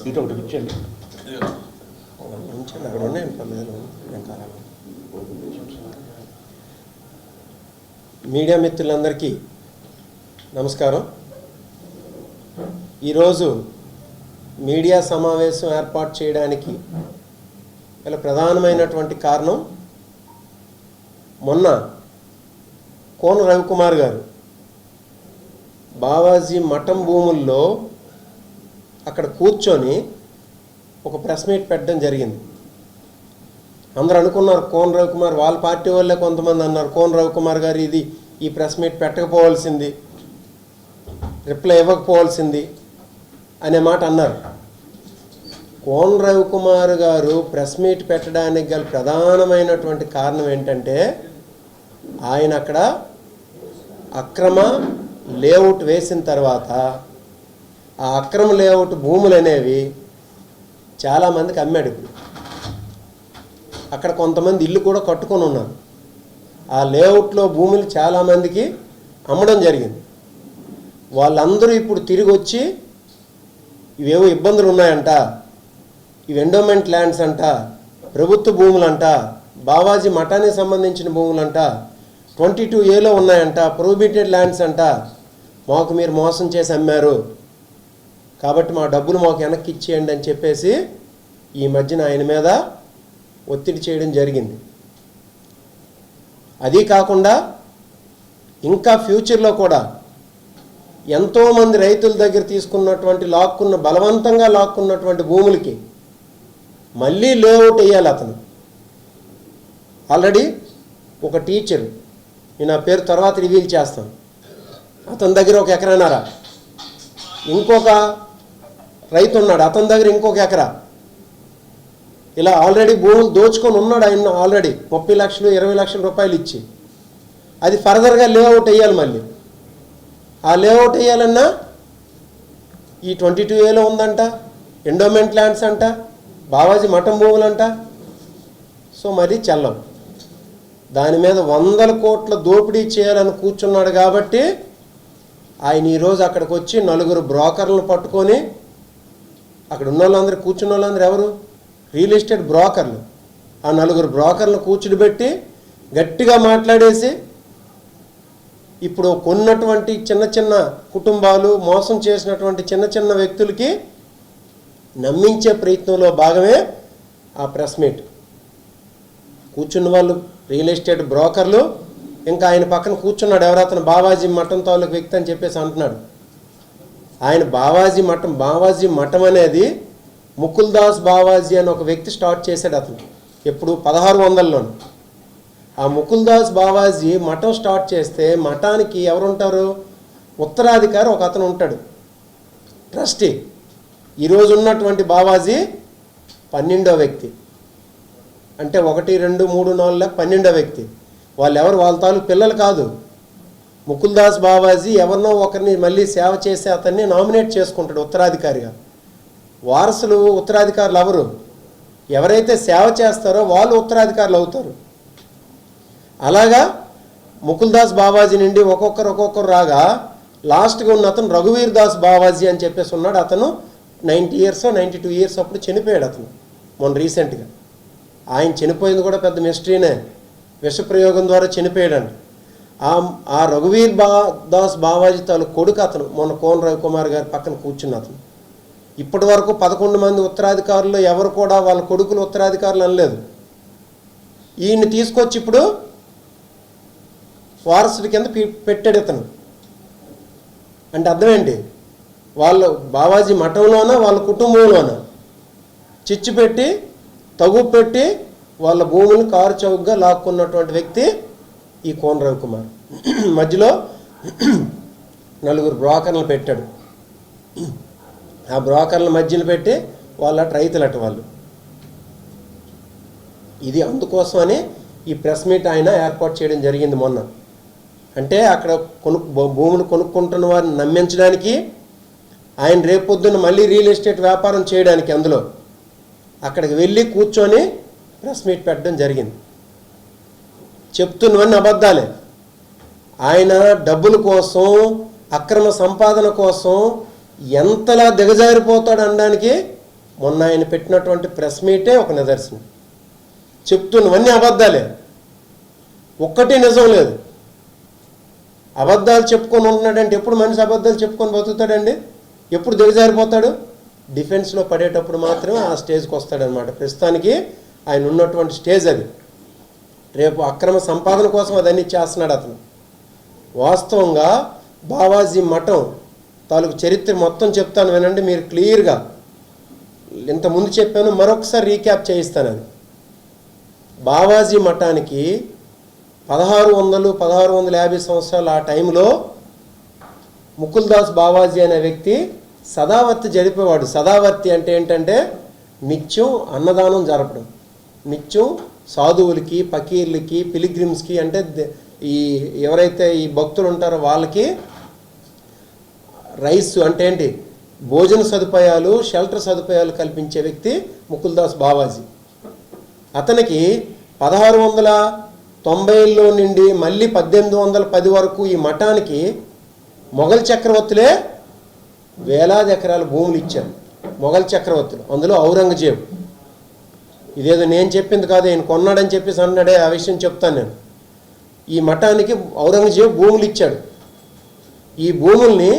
Seat ఒకటి ఇచ్చండి. అక్కడ ఉన్నాయి మీడియా మిత్రులందరికీ నమస్కారం. ఈరోజు మీడియా సమావేశం ఏర్పాటు చేయడానికి గల ప్రధానమైనటువంటి కారణం, మొన్న కోన రవికుమార్ గారు బావాజీ మఠం భూముల్లో అక్కడ కూర్చొని ఒక ప్రెస్ మీట్ పెట్టడం జరిగింది. అందరూ అనుకున్నారు కోన రవికుమార్, వాళ్ళ పార్టీ వాళ్ళే కొంతమంది అన్నారు కోన రవికుమార్ గారు ఈ ప్రెస్ మీట్ పెట్టకపోవాల్సింది, రిప్లై ఇవ్వకపోవాల్సింది అనే మాట అన్నారు. కోన రవికుమార్ గారు ప్రెస్ మీట్ పెట్టడానికి గల ప్రధానమైనటువంటి కారణం ఏంటంటే, ఆయన అక్కడ అక్రమ లేఅవుట్ వేసిన తర్వాత ఆ అక్రమ లేఅవుట్ భూములు అనేవి చాలామందికి అమ్మాడు. ఇప్పుడు అక్కడ కొంతమంది ఇల్లు కూడా కట్టుకొని ఉన్నారు. ఆ లేఅవుట్లో భూములు చాలామందికి అమ్మడం జరిగింది. వాళ్ళందరూ ఇప్పుడు తిరిగి వచ్చి ఇవేవో ఇబ్బందులు ఉన్నాయంట, ఇవి ఎండోమెంట్ ల్యాండ్స్ అంట, ప్రభుత్వ భూములంట, బావాజీ మఠానికి సంబంధించిన భూములంట, 22A ఉన్నాయంట, ప్రొహిబిటెడ్ ల్యాండ్స్ అంట, మాకు మీరు మోసం చేసి అమ్మారు కాబట్టి మా డబ్బులు మాకు వెనక్కి ఇచ్చేయండి అని చెప్పేసి ఈ మధ్యన ఆయన మీద ఒత్తిడి చేయడం జరిగింది. అది కాకుండా ఇంకా ఫ్యూచర్లో కూడా ఎంతోమంది రైతుల దగ్గర తీసుకున్నటువంటి బలవంతంగా లాక్కున్నటువంటి భూములకి మళ్ళీ లేఅవుట్ వేయాలి. అతను ఆల్రెడీ ఒక టీచర్, నేను ఆ పేరు తర్వాత రివీల్ చేస్తాను, అతని దగ్గర 1 ఎకరాన్నర, ఇంకొక రైతు ఉన్నాడు అతని దగ్గర ఇంకొక ఎకరా, ఇలా ఆల్రెడీ భూములు దోచుకొని ఉన్నాడు ఆయన. ఆల్రెడీ 30 లక్షలు 20 లక్షల రూపాయలు ఇచ్చి అది ఫర్దర్గా లేఅవుట్ వేయాలి. మళ్ళీ ఆ లేఅవుట్ వేయాలన్నా ఈ 22A ఉందంట, ఎండోమెంట్ ల్యాండ్స్ అంట, బావాజీ మఠం భూములంట. సో మరి చెల్లం దాని మీద 100 కోట్ల దోపిడీ చేయాలని కూర్చున్నాడు. కాబట్టి ఆయన ఈరోజు అక్కడికి వచ్చి 4 బ్రోకర్లను పట్టుకొని, అక్కడ ఉన్న వాళ్ళందరూ కూర్చున్న వాళ్ళందరూ ఎవరు? రియల్ ఎస్టేట్ బ్రోకర్లు. ఆ 4 బ్రోకర్లను కూర్చునిపెట్టి గట్టిగా మాట్లాడేసి ఇప్పుడు కొన్నటువంటి చిన్న చిన్న కుటుంబాలు, మోసం చేసినటువంటి చిన్న చిన్న వ్యక్తులకి నమ్మించే ప్రయత్నంలో భాగమే ఆ ప్రెస్ మీట్. కూర్చున్న వాళ్ళు రియల్ ఎస్టేట్ బ్రోకర్లు, ఇంకా ఆయన పక్కన కూర్చున్నాడు ఎవరతను బావాజీ మఠం తాలూకు వ్యక్తి అని చెప్పేసి అంటున్నాడు. ఆయన బావాజీ మఠం అనేది ముకుల్దాస్ బావాజీ అని ఒక వ్యక్తి స్టార్ట్ చేశాడు. అతను ఎప్పుడు 1600లో. ఆ ముకుల్దాస్ బావాజీ మఠం స్టార్ట్ చేస్తే మఠానికి ఎవరుంటారు? ఉత్తరాధికారి ఒక అతను ఉంటాడు, ట్రస్టీ. ఈరోజు ఉన్నటువంటి బావాజీ 12వ వ్యక్తి, అంటే 1, 2, 3, 4 12వ వ్యక్తి. వాళ్ళు ఎవరు? వాళ్ళ తాలూకు పిల్లలు కాదు. ముకుల్దాస్ బావాజీ ఎవరినో ఒకరిని మళ్ళీ సేవ చేసి అతన్ని నామినేట్ చేసుకుంటాడు ఉత్తరాధికారిగా. వారసులు ఉత్తరాధికారులు ఎవరు? ఎవరైతే సేవ చేస్తారో వాళ్ళు ఉత్తరాధికారులు అవుతారు. అలాగా ముకుల్దాస్ బావాజీ నుండి ఒక్కొక్కరు రాగా లాస్ట్గా ఉన్న అతను రఘువీర్ దాస్ బావాజీ అని చెప్పేసి ఉన్నాడు. అతను 90 years 92 years అప్పుడు చనిపోయాడు. అతను మొన్న రీసెంట్గా ఆయన చనిపోయింది కూడా పెద్ద మిస్టరీనే. విషప్రయోగం ద్వారా చనిపోయాడండి. ఆ రఘువీర్ దాస్ బావాజీ తాలూకు కొడుకు అతను మొన్న కోన రవికుమార్ గారి పక్కన కూర్చున్న అతను. ఇప్పటి వరకు 11 మంది ఉత్తరాధికారులు ఎవరు కూడా వాళ్ళ కొడుకులు ఉత్తరాధికారులు అనలేదు. ఈయన్ని తీసుకొచ్చి ఇప్పుడు వారసుడి కింద పెట్టాడు ఇతను. అంటే అర్థం ఏంటి? వాళ్ళు బావాజీ మఠంలోన వాళ్ళ కుటుంబంలోన చిచ్చు పెట్టి తగు పెట్టి వాళ్ళ భూమిని కారు చౌకగా లాక్కున్నటువంటి వ్యక్తి ఈ కోన రవికుమార్. మధ్యలో 4 బ్రోకర్లు పెట్టాడు. ఆ బ్రోకర్ల మధ్యలో పెట్టి వాళ్ళ రైతులట వాళ్ళు. ఇది అందుకోసమని ఈ ప్రెస్ మీట్ ఆయన ఏర్పాటు చేయడం జరిగింది మొన్న. అంటే అక్కడ భూములు కొనుక్కుంటున్న వారిని నమ్మించడానికి, ఆయన రేపొద్దున మళ్ళీ రియల్ ఎస్టేట్ వ్యాపారం చేయడానికి అందులో అక్కడికి వెళ్ళి కూర్చొని ప్రెస్ మీట్ పెట్టడం జరిగింది. చెప్తున్నవన్నీ అబద్ధాలే. ఆయన డబ్బుల కోసం, అక్రమ సంపాదన కోసం ఎంతలా దిగజారిపోతాడు అనడానికి మొన్న ఆయన పెట్టినటువంటి ప్రెస్ మీటే ఒక నిదర్శనం. చెప్తున్నవన్నీ అబద్ధాలే, ఒక్కటి నిజం లేదు. అబద్ధాలు చెప్పుకొని ఉంటున్నాడంటే ఎప్పుడు మనిషి అబద్ధాలు చెప్పుకొని బతుకుతాడండి? ఎప్పుడు దిగజారిపోతాడు? డిఫెన్స్లో పడేటప్పుడు మాత్రమే ఆ స్టేజ్కి వస్తాడనమాట. ప్రస్తుతానికి ఆయన ఉన్నటువంటి స్టేజ్ అది. రేపు అక్రమ సంపాదన కోసం అదన్నీ చేస్తున్నాడు అతను. వాస్తవంగా బావాజీ మఠం తాలూకు చరిత్ర మొత్తం చెప్తాను వినండి మీరు క్లియర్గా. ఇంతకుముందు చెప్పాను, మరొకసారి రీక్యాప్ చేయిస్తాను. అది బావాజీ మఠానికి 1650 సంవత్సరాలు ఆ టైంలో ముకుల్దాస్ బావాజీ అనే వ్యక్తి సదావర్తి జరిపేవాడు. సదావర్తి అంటే ఏంటంటే నిత్యం అన్నదానం జరపడం, నిత్యం సాధువులకి, ఫకీర్లకి, పిలిగ్రిమ్స్కి, అంటే ఈ ఎవరైతే ఈ భక్తులు ఉంటారో వాళ్ళకి రైస్ అంటే ఏంటి భోజన సదుపాయాలు, షెల్టర్ సదుపాయాలు కల్పించే వ్యక్తి ముకుల్దాస్ బావాజీ. అతనికి 1690లో నుండి మళ్ళీ 1810 వరకు ఈ మఠానికి మొఘల్ చక్రవర్తులే వేలాది ఎకరాల భూములు ఇచ్చారు. మొఘల్ చక్రవర్తులు, అందులో ఔరంగజేబు. ఇదేదో నేను చెప్పింది కాదు, ఆయన కొన్నాడని చెప్పేసి అన్నాడే, ఆ విషయం చెప్తాను నేను. ఈ మఠానికి ఔరంగజేబు భూములు ఇచ్చాడు. ఈ భూముల్ని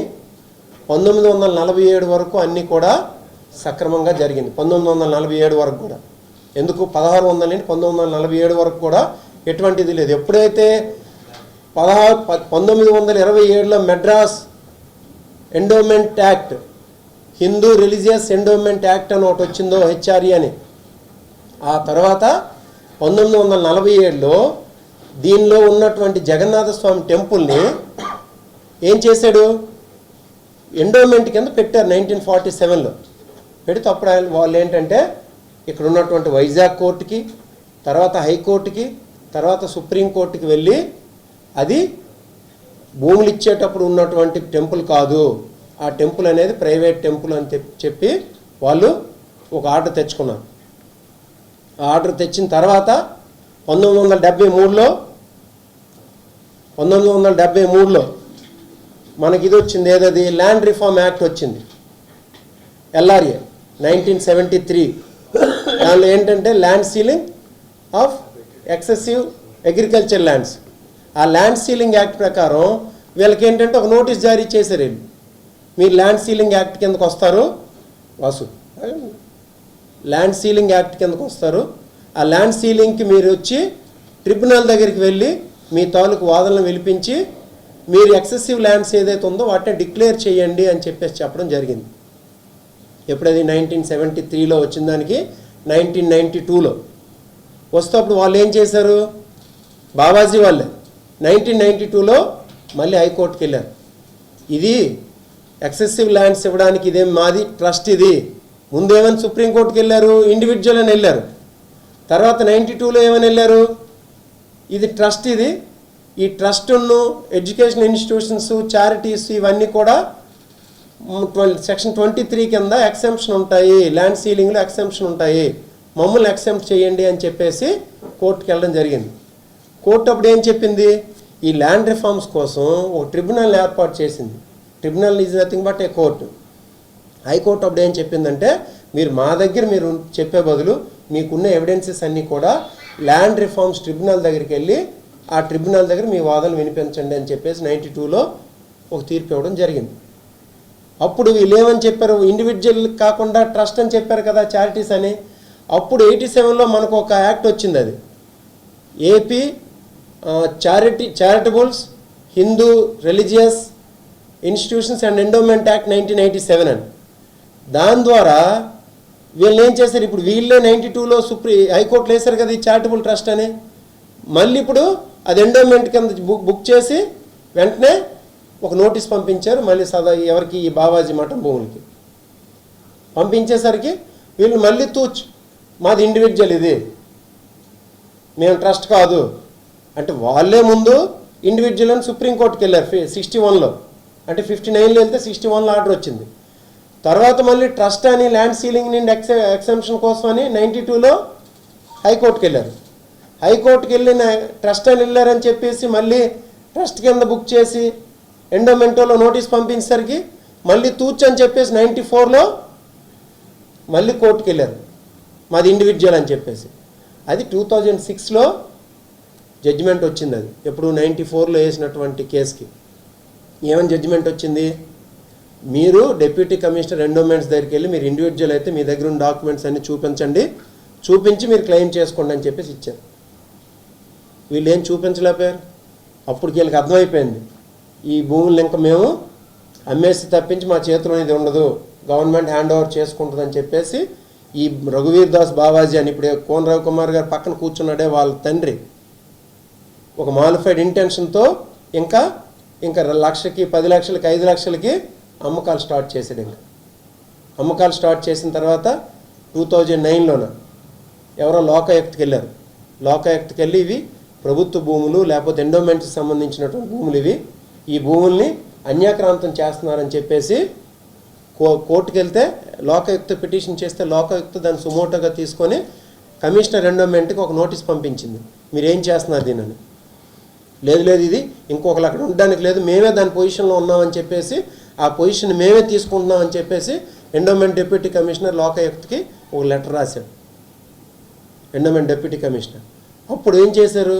1947 వరకు అన్నీ కూడా సక్రమంగా జరిగింది. 1947 వరకు కూడా. ఎందుకు 1600 నుండి 1947 వరకు కూడా ఎటువంటిది లేదు. ఎప్పుడైతే 1927లో Madras endowment act, Hindu religious endowment act అని ఒకటి వచ్చిందో, హెచ్ఆర్ఈ అని, ఆ తర్వాత 1947లో దీనిలో ఉన్నటువంటి జగన్నాథ స్వామి టెంపుల్ని ఏం చేశాడు, ఎండోమెంట్ కింద పెట్టారు 1947లో. పెడితే అప్పుడు వాళ్ళు ఏంటంటే ఇక్కడ ఉన్నటువంటి వైజాగ్ కోర్టుకి, తర్వాత హైకోర్టుకి, తర్వాత సుప్రీంకోర్టుకి వెళ్ళి అది భూములు ఇచ్చేటప్పుడు ఉన్నటువంటి టెంపుల్ కాదు, ఆ టెంపుల్ అనేది ప్రైవేట్ టెంపుల్ అని చెప్పి వాళ్ళు ఒక ఆర్డర్ తెచ్చుకున్నారు. ఆ ఆర్డర్ తెచ్చిన తర్వాత 1973లో మనకి ఇది వచ్చింది, ఏదది ల్యాండ్ రిఫార్మ్ యాక్ట్ వచ్చింది, ఎల్ఆర్ఏ 1973. దానిలో ఏంటంటే land ceiling of excessive agriculture lands. ఆ ల్యాండ్ సీలింగ్ యాక్ట్ ప్రకారం వీళ్ళకి ఏంటంటే ఒక నోటీస్ జారీ చేశారు, వీళ్ళు మీరు ల్యాండ్ సీలింగ్ యాక్ట్ కిందకు వస్తారు, ల్యాండ్ సీలింగ్ యాక్ట్ కిందకు వస్తారు. ఆ ల్యాండ్ సీలింగ్కి మీరు వచ్చి ట్రిబ్యునల్ దగ్గరికి వెళ్ళి మీ తాలూకు వాదనలు వినిపించి మీరు ఎక్సెసివ్ ల్యాండ్స్ ఏదైతే ఉందో వాటిని డిక్లేర్ చేయండి అని చెప్పేసి చెప్పడం జరిగింది. ఎప్పుడది 1973లో వచ్చిన దానికి 1992లో వస్తే అప్పుడు వాళ్ళు ఏం చేశారు, బావాజీ వాళ్ళే 1992లో మళ్ళీ హైకోర్టుకి వెళ్ళారు. ఇది ఎక్సెసివ్ ల్యాండ్స్ ఇవ్వడానికి ఇదేం మాది ట్రస్ట్, ఇది ముందేమని సుప్రీంకోర్టుకి వెళ్ళారు, ఇండివిజువల్ అని వెళ్ళారు. తర్వాత 92లో ఏమని వెళ్ళారు, ఇది ట్రస్ట్, ఇది ఈ ట్రస్ట్ను ఎడ్యుకేషన్ ఇన్స్టిట్యూషన్స్, చారిటీస్ ఇవన్నీ కూడా సెక్షన్ 23 కింద ఎక్సెంప్షన్ ఉంటాయి, ల్యాండ్ సీలింగ్లో ఎక్సెంప్షన్ ఉంటాయి, మమ్మల్ని ఎక్సెంప్ట్ చేయండి అని చెప్పేసి కోర్టుకి వెళ్ళడం జరిగింది. కోర్టు అప్పుడు ఏం చెప్పింది, ఈ ల్యాండ్ రిఫార్మ్స్ కోసం ఒక ట్రిబ్యునల్ ఏర్పాటు చేసింది. Tribunal is nothing but A court. High court అప్పుడు ఏం చెప్పిందంటే మీరు మా దగ్గర మీరు చెప్పే బదులు మీకున్న ఎవిడెన్సెస్ అన్నీ కూడా ల్యాండ్ రిఫార్మ్స్ ట్రిబ్యునల్ దగ్గరికి వెళ్ళి ఆ ట్రిబ్యునల్ దగ్గర మీ వాదనలు వినిపించండి అని చెప్పేసి 92లో ఒక తీర్పు ఇవ్వడం జరిగింది. అప్పుడు వీళ్ళు ఏమని చెప్పారు, ఇండివిజువల్ కాకుండా ట్రస్ట్ అని చెప్పారు కదా, చారిటీస్ అని. అప్పుడు 87లో మనకు ఒక యాక్ట్ వచ్చింది, అది AP charitables Hindu religious institutions and endowment act 1987 అని. దాని ద్వారా వీళ్ళు ఏం చేశారు, ఇప్పుడు వీళ్ళే 92లో హైకోర్టులో వేశారు కదా ఈ చారిటబుల్ ట్రస్ట్ అని. మళ్ళీ ఇప్పుడు అది ఎండోమెంట్ కింద బుక్ చేసి వెంటనే ఒక నోటీస్ పంపించారు మళ్ళీ ఎవరికి, ఈ బావాజీ మఠం భూములకి పంపించేసరికి వీళ్ళు మళ్ళీ మాది ఇండివిజువల్, ఇది మేము ట్రస్ట్ కాదు అంటే వాళ్ళే ముందు ఇండివిజువల్ అని సుప్రీంకోర్టుకి వెళ్ళారు 61లో. అంటే 59లో వెళ్తే 61లో ఆర్డర్ వచ్చింది. తర్వాత మళ్ళీ ట్రస్ట్ అని ల్యాండ్ సీలింగ్ నుండి ఎక్సెంప్షన్ కోసం అని 92లో హైకోర్టుకి వెళ్ళారు. హైకోర్టుకి వెళ్ళిన ట్రస్ట్ అని వెళ్ళారని చెప్పేసి మళ్ళీ ట్రస్ట్ కింద బుక్ చేసి ఎండోమెంటోలో నోటీస్ పంపించేసరికి మళ్ళీ తూచ్ అని చెప్పేసి 94లో మళ్ళీ కోర్టుకు వెళ్ళారు, మాది ఇండివిజువల్ అని చెప్పేసి. అది 2006లో జడ్జిమెంట్ వచ్చింది. అది ఎప్పుడు 94లో వేసినటువంటి కేసుకి ఏమని జడ్జిమెంట్ వచ్చింది, మీరు డిప్యూటీ కమిషనర్ ఎండోమెంట్స్ దగ్గరికి వెళ్ళి మీరు ఇండివిజువల్ అయితే మీ దగ్గర ఉన్న డాక్యుమెంట్స్ అన్ని చూపించండి, చూపించి మీరు క్లెయిమ్ చేసుకోండి అని చెప్పేసి ఇచ్చారు. వీళ్ళు ఏం చూపించలేకపోయారు. అప్పుడు వీళ్ళకి అర్థమైపోయింది, ఈ భూములు ఇంకా మేము అమ్మేసి తప్పించి మా చేతిలో ఇది ఉండదు, గవర్నమెంట్ హ్యాండ్ ఓవర్ చేసుకుంటుందని చెప్పేసి ఈ రఘువీర్ దాస్ బావాజీ అని ఇప్పుడు కోన రవికుమార్ గారు పక్కన కూర్చున్నాడే వాళ్ళ తండ్రి ఒక మాలిఫైడ్ ఇంటెన్షన్తో ఇంకా 1,00,000కి 10 లక్షలకి 5 లక్షలకి అమ్మకాలు స్టార్ట్ చేసాడు. ఇంకా అమ్మకాలు స్టార్ట్ చేసిన తర్వాత 2009లోన ఎవరో లోకాయుక్తకి వెళ్ళారు. లోకాయుక్తకి వెళ్ళి ఇవి ప్రభుత్వ భూములు లేకపోతే ఎండోమెంట్స్కి సంబంధించినటువంటి భూములు ఇవి, ఈ భూముల్ని అన్యాక్రాంతం చేస్తున్నారని చెప్పేసి కోర్టుకు వెళ్తే లోకాయుక్త పిటిషన్ చేస్తే లోకాయుక్త దాన్ని సుమోటోగా తీసుకొని కమిషనర్ ఎండోమెంట్కి ఒక నోటీస్ పంపించింది, మీరు ఏం చేస్తున్నారు దీనని. లేదు ఇది ఇంకొకరు అక్కడ ఉండడానికి లేదు, మేమే దాని పొజిషన్లో ఉన్నామని చెప్పేసి ఆ పొజిషన్ మేమే తీసుకుంటున్నామని చెప్పేసి ఎండోమెంట్ డిప్యూటీ కమిషనర్ లోకాయుక్తకి ఒక లెటర్ రాశాడు. ఎండోమెంట్ డిప్యూటీ కమిషనర్ అప్పుడు ఏం చేశారు,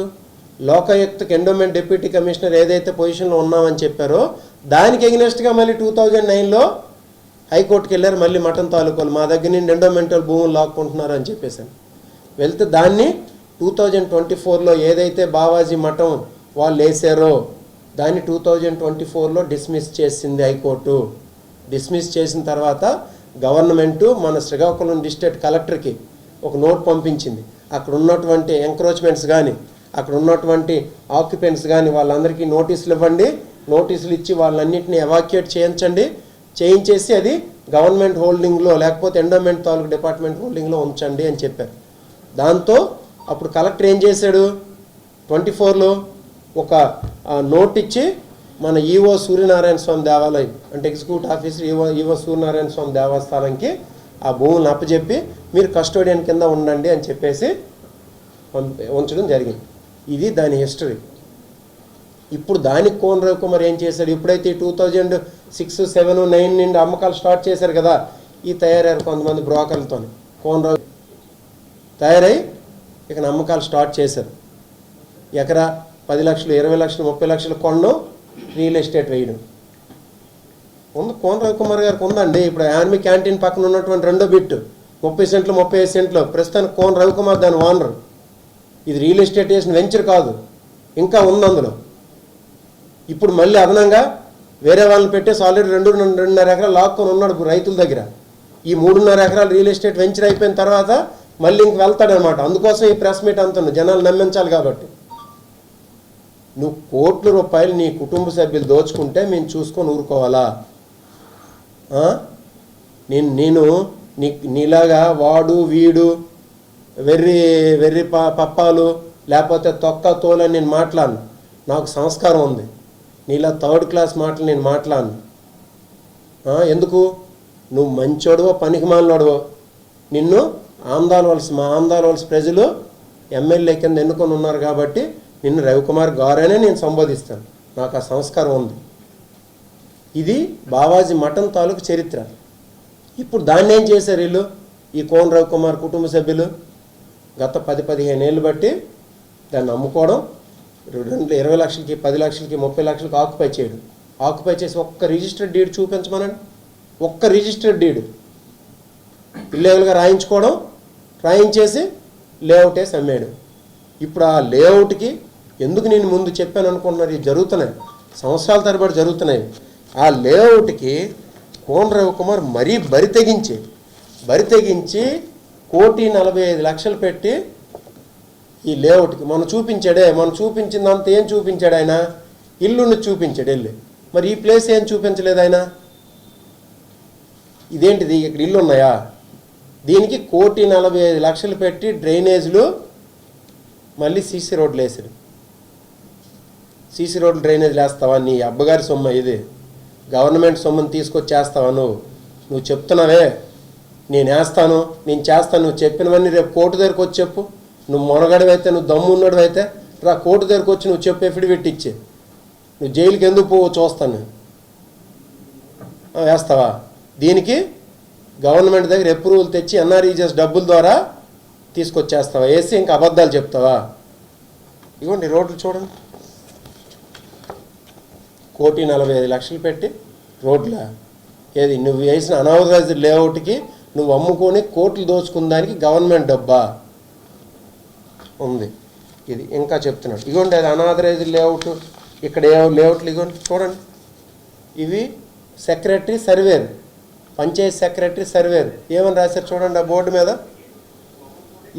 లోకాయుక్తకి ఎండోమెంట్ డిప్యూటీ కమిషనర్ ఏదైతే పొజిషన్లో ఉన్నామని చెప్పారో దానికి ఎగ్నెస్ట్గా మళ్ళీ 2009లో హైకోర్టుకి వెళ్ళారు. మళ్ళీ మటన్ తాలూకాలు మా దగ్గర నుండి ఎండోమెంటల్ భూములు లాక్కుంటున్నారు అని చెప్పేసాను. వెళ్తే దాన్ని 2024లో ఏదైతే బావాజీ మఠం వాళ్ళు వేసారో దాన్ని 2024లో డిస్మిస్ చేసింది హైకోర్టు. డిస్మిస్ చేసిన తర్వాత గవర్నమెంటు మన శ్రీకాకుళం డిస్ట్రిక్ట్ కలెక్టర్కి ఒక నోట్ పంపించింది. అక్కడ ఉన్నటువంటి ఎంక్రోచ్మెంట్స్ కానీ అక్కడ ఉన్నటువంటి ఆక్యుపెంట్స్ కానీ వాళ్ళందరికీ నోటీసులు ఇవ్వండి, నోటీసులు ఇచ్చి వాళ్ళన్నింటినీ ఎవాక్యుయేట్ చేయించేసి అది గవర్నమెంట్ హోల్డింగ్లో లేకపోతే ఎండోమెంట్ తాలూకు డిపార్ట్మెంట్ హోల్డింగ్లో ఉంచండి అని చెప్పారు. దాంతో అప్పుడు కలెక్టర్ ఏం చేశాడు, 24లో ఒక నోట్ ఇచ్చి మన ఈవో సూర్యనారాయణ స్వామి దేవాలయం అంటే executive officer EO Suryanarayana Swamy దేవస్థానంకి ఆ భూములను అప్పచెప్పి మీరు కస్టోడియన్ కింద ఉండండి అని చెప్పేసి ఉంచడం జరిగింది. ఇది దాని హిస్టరీ. ఇప్పుడు దానికి కోన రవికుమార్ ఏం చేశాడు, ఇప్పుడైతే 2006, 7, 9 నుండి అమ్మకాలు స్టార్ట్ చేశారు కదా, ఈ తయారయ్యారు కొంతమంది బ్రోకర్లతో. కోన రవి తయారై ఇక అమ్మకాలు స్టార్ట్ చేశారు. ఎకరా 10 లక్షలు 20 లక్షలు 30 లక్షలు కొనడం, రియల్ ఎస్టేట్ వేయడం ఉంది. కోన రవికుమార్ గారికి ఉందండి. ఇప్పుడు ఆర్మీ క్యాంటీన్ పక్కన ఉన్నటువంటి రెండో బిట్టు 30 సెంట్లు 35 సెంట్లు ప్రస్తుతానికి కోన రవికుమార్ దాని ఓనర్. ఇది రియల్ ఎస్టేట్ వేసిన వెంచర్ కాదు, ఇంకా ఉంది అందులో. ఇప్పుడు మళ్ళీ అదనంగా వేరే వాళ్ళని పెట్టేసి ఆల్రెడీ 2.5 ఎకరాలు లాక్కొని ఉన్నాడు రైతుల దగ్గర. ఈ 3.5 ఎకరాలు రియల్ ఎస్టేట్ వెంచర్ అయిపోయిన తర్వాత మళ్ళీ ఇంక వెళ్తాడనమాట. అందుకోసం ఈ ప్రెస్ మీట్ అంటున్నాను, జనాలు నమ్మించాలి కాబట్టి. నువ్వు కోట్ల రూపాయలు నీ కుటుంబ సభ్యులు దోచుకుంటే మేము చూసుకొని ఊరుకోవాలా? నేను నీలాగా వాడు వీడు వెర్రి పప్పాలు లేకపోతే తొక్క తోలని నేను మాట్లాడను. నాకు సంస్కారం ఉంది. నీలా 3rd క్లాస్ మాటలు నేను మాట్లాడను. ఎందుకు? నువ్వు మంచోడువో పనికిమాలినోడువో. నిన్ను మా ఆంధ్రవలస ప్రజలు ఎమ్మెల్యే కింద ఎన్నుకొని ఉన్నారు కాబట్టి నిన్ను రవికుమార్ గారనే నేను సంబోధిస్తాను. నాకు ఆ సంస్కారం ఉంది. ఇది బావాజీ మఠం తాలూకు చరిత్ర. ఇప్పుడు దాన్ని ఏం చేశారు వీళ్ళు, ఈ కోన రవికుమార్ కుటుంబ సభ్యులు గత 10-15 ఏళ్ళు బట్టి దాన్ని అమ్ముకోవడం, 20 లక్షలకి 10 లక్షలకి 30 లక్షలకి ఆక్యుపై చేయడం. ఆక్యుపై చేసి ఒక్క రిజిస్టర్డ్ డీడ్ చూపించమనండి. ఒక్క రిజిస్టర్డ్ డీడ్ ఇల్లీగల్గా రాయించుకోవడం, రాయించేసి లేఅవుట్ వేసి అమ్మేయడం. ఇప్పుడు ఆ లేఅవుట్కి ఎందుకు నేను ముందు చెప్పాను అనుకుంటున్నారు, ఇవి జరుగుతున్నాయి, సంవత్సరాల తరబడి జరుగుతున్నాయి. ఆ లేఅవుట్కి కోన రవికుమార్ మరీ బరి తెగించి 1,45,00,000 పెట్టి ఈ లేఅవుట్కి మనం చూపించిందంత ఏం చూపించాడు ఆయన, ఇల్లుని చూపించాడు వెళ్ళి. మరి ఈ ప్లేస్ ఏం చూపించలేదు ఆయన. ఇదేంటిది, ఇక్కడ ఇల్లు ఉన్నాయా? దీనికి 1,45,00,000 పెట్టి డ్రైనేజ్లు మళ్ళీ సీసీ రోడ్లు వేసాడు. సీసీ రోడ్లు డ్రైనేజ్లు వేస్తావా? నీ అబ్బగారి సొమ్మ ఇది, గవర్నమెంట్ సొమ్ముని తీసుకొచ్చేస్తావా? నువ్వు చెప్తున్నావే నేను వేస్తాను నేను చేస్తాను, నువ్వు చెప్పినవన్నీ రేపు కోర్టు దగ్గరకు వచ్చి చెప్పు. నువ్వు మొనగడవైతే, నువ్వు దమ్మున్నాడు అయితే రా కోర్టు దగ్గరకు వచ్చి నువ్వు చెప్పు, ఎఫిడవిట్ ఇచ్చి. నువ్వు జైలుకి ఎందుకు పోవు చూస్తాను. వేస్తావా? దీనికి గవర్నమెంట్ దగ్గర అప్రూవల్ తెచ్చి ఎన్ఆర్ఈజెస్ డబ్బుల ద్వారా తీసుకొచ్చేస్తావా? వేసి ఇంకా అబద్ధాలు చెప్తావా? ఇవ్వండి రోడ్లు చూడండి, 1,40,00,000 పెట్టి రోడ్ల ఏది నువ్వు వేసిన అనాథరైజ్డ్ లేఅవుట్కి నువ్వు అమ్ముకొని కోట్లు దోచుకున్న దానికి గవర్నమెంట్ డబ్బా ఉంది. ఇది ఇంకా చెప్తున్నాడు. ఇగోండి అది అనాథరైజ్డ్ లేఅవుట్. ఇక్కడ ఏ లేఅవుట్లు ఇగోండి చూడండి. ఇవి secretary surveyor, Panchayat secretary surveyor ఏమని రాశారు చూడండి ఆ బోర్డు మీద.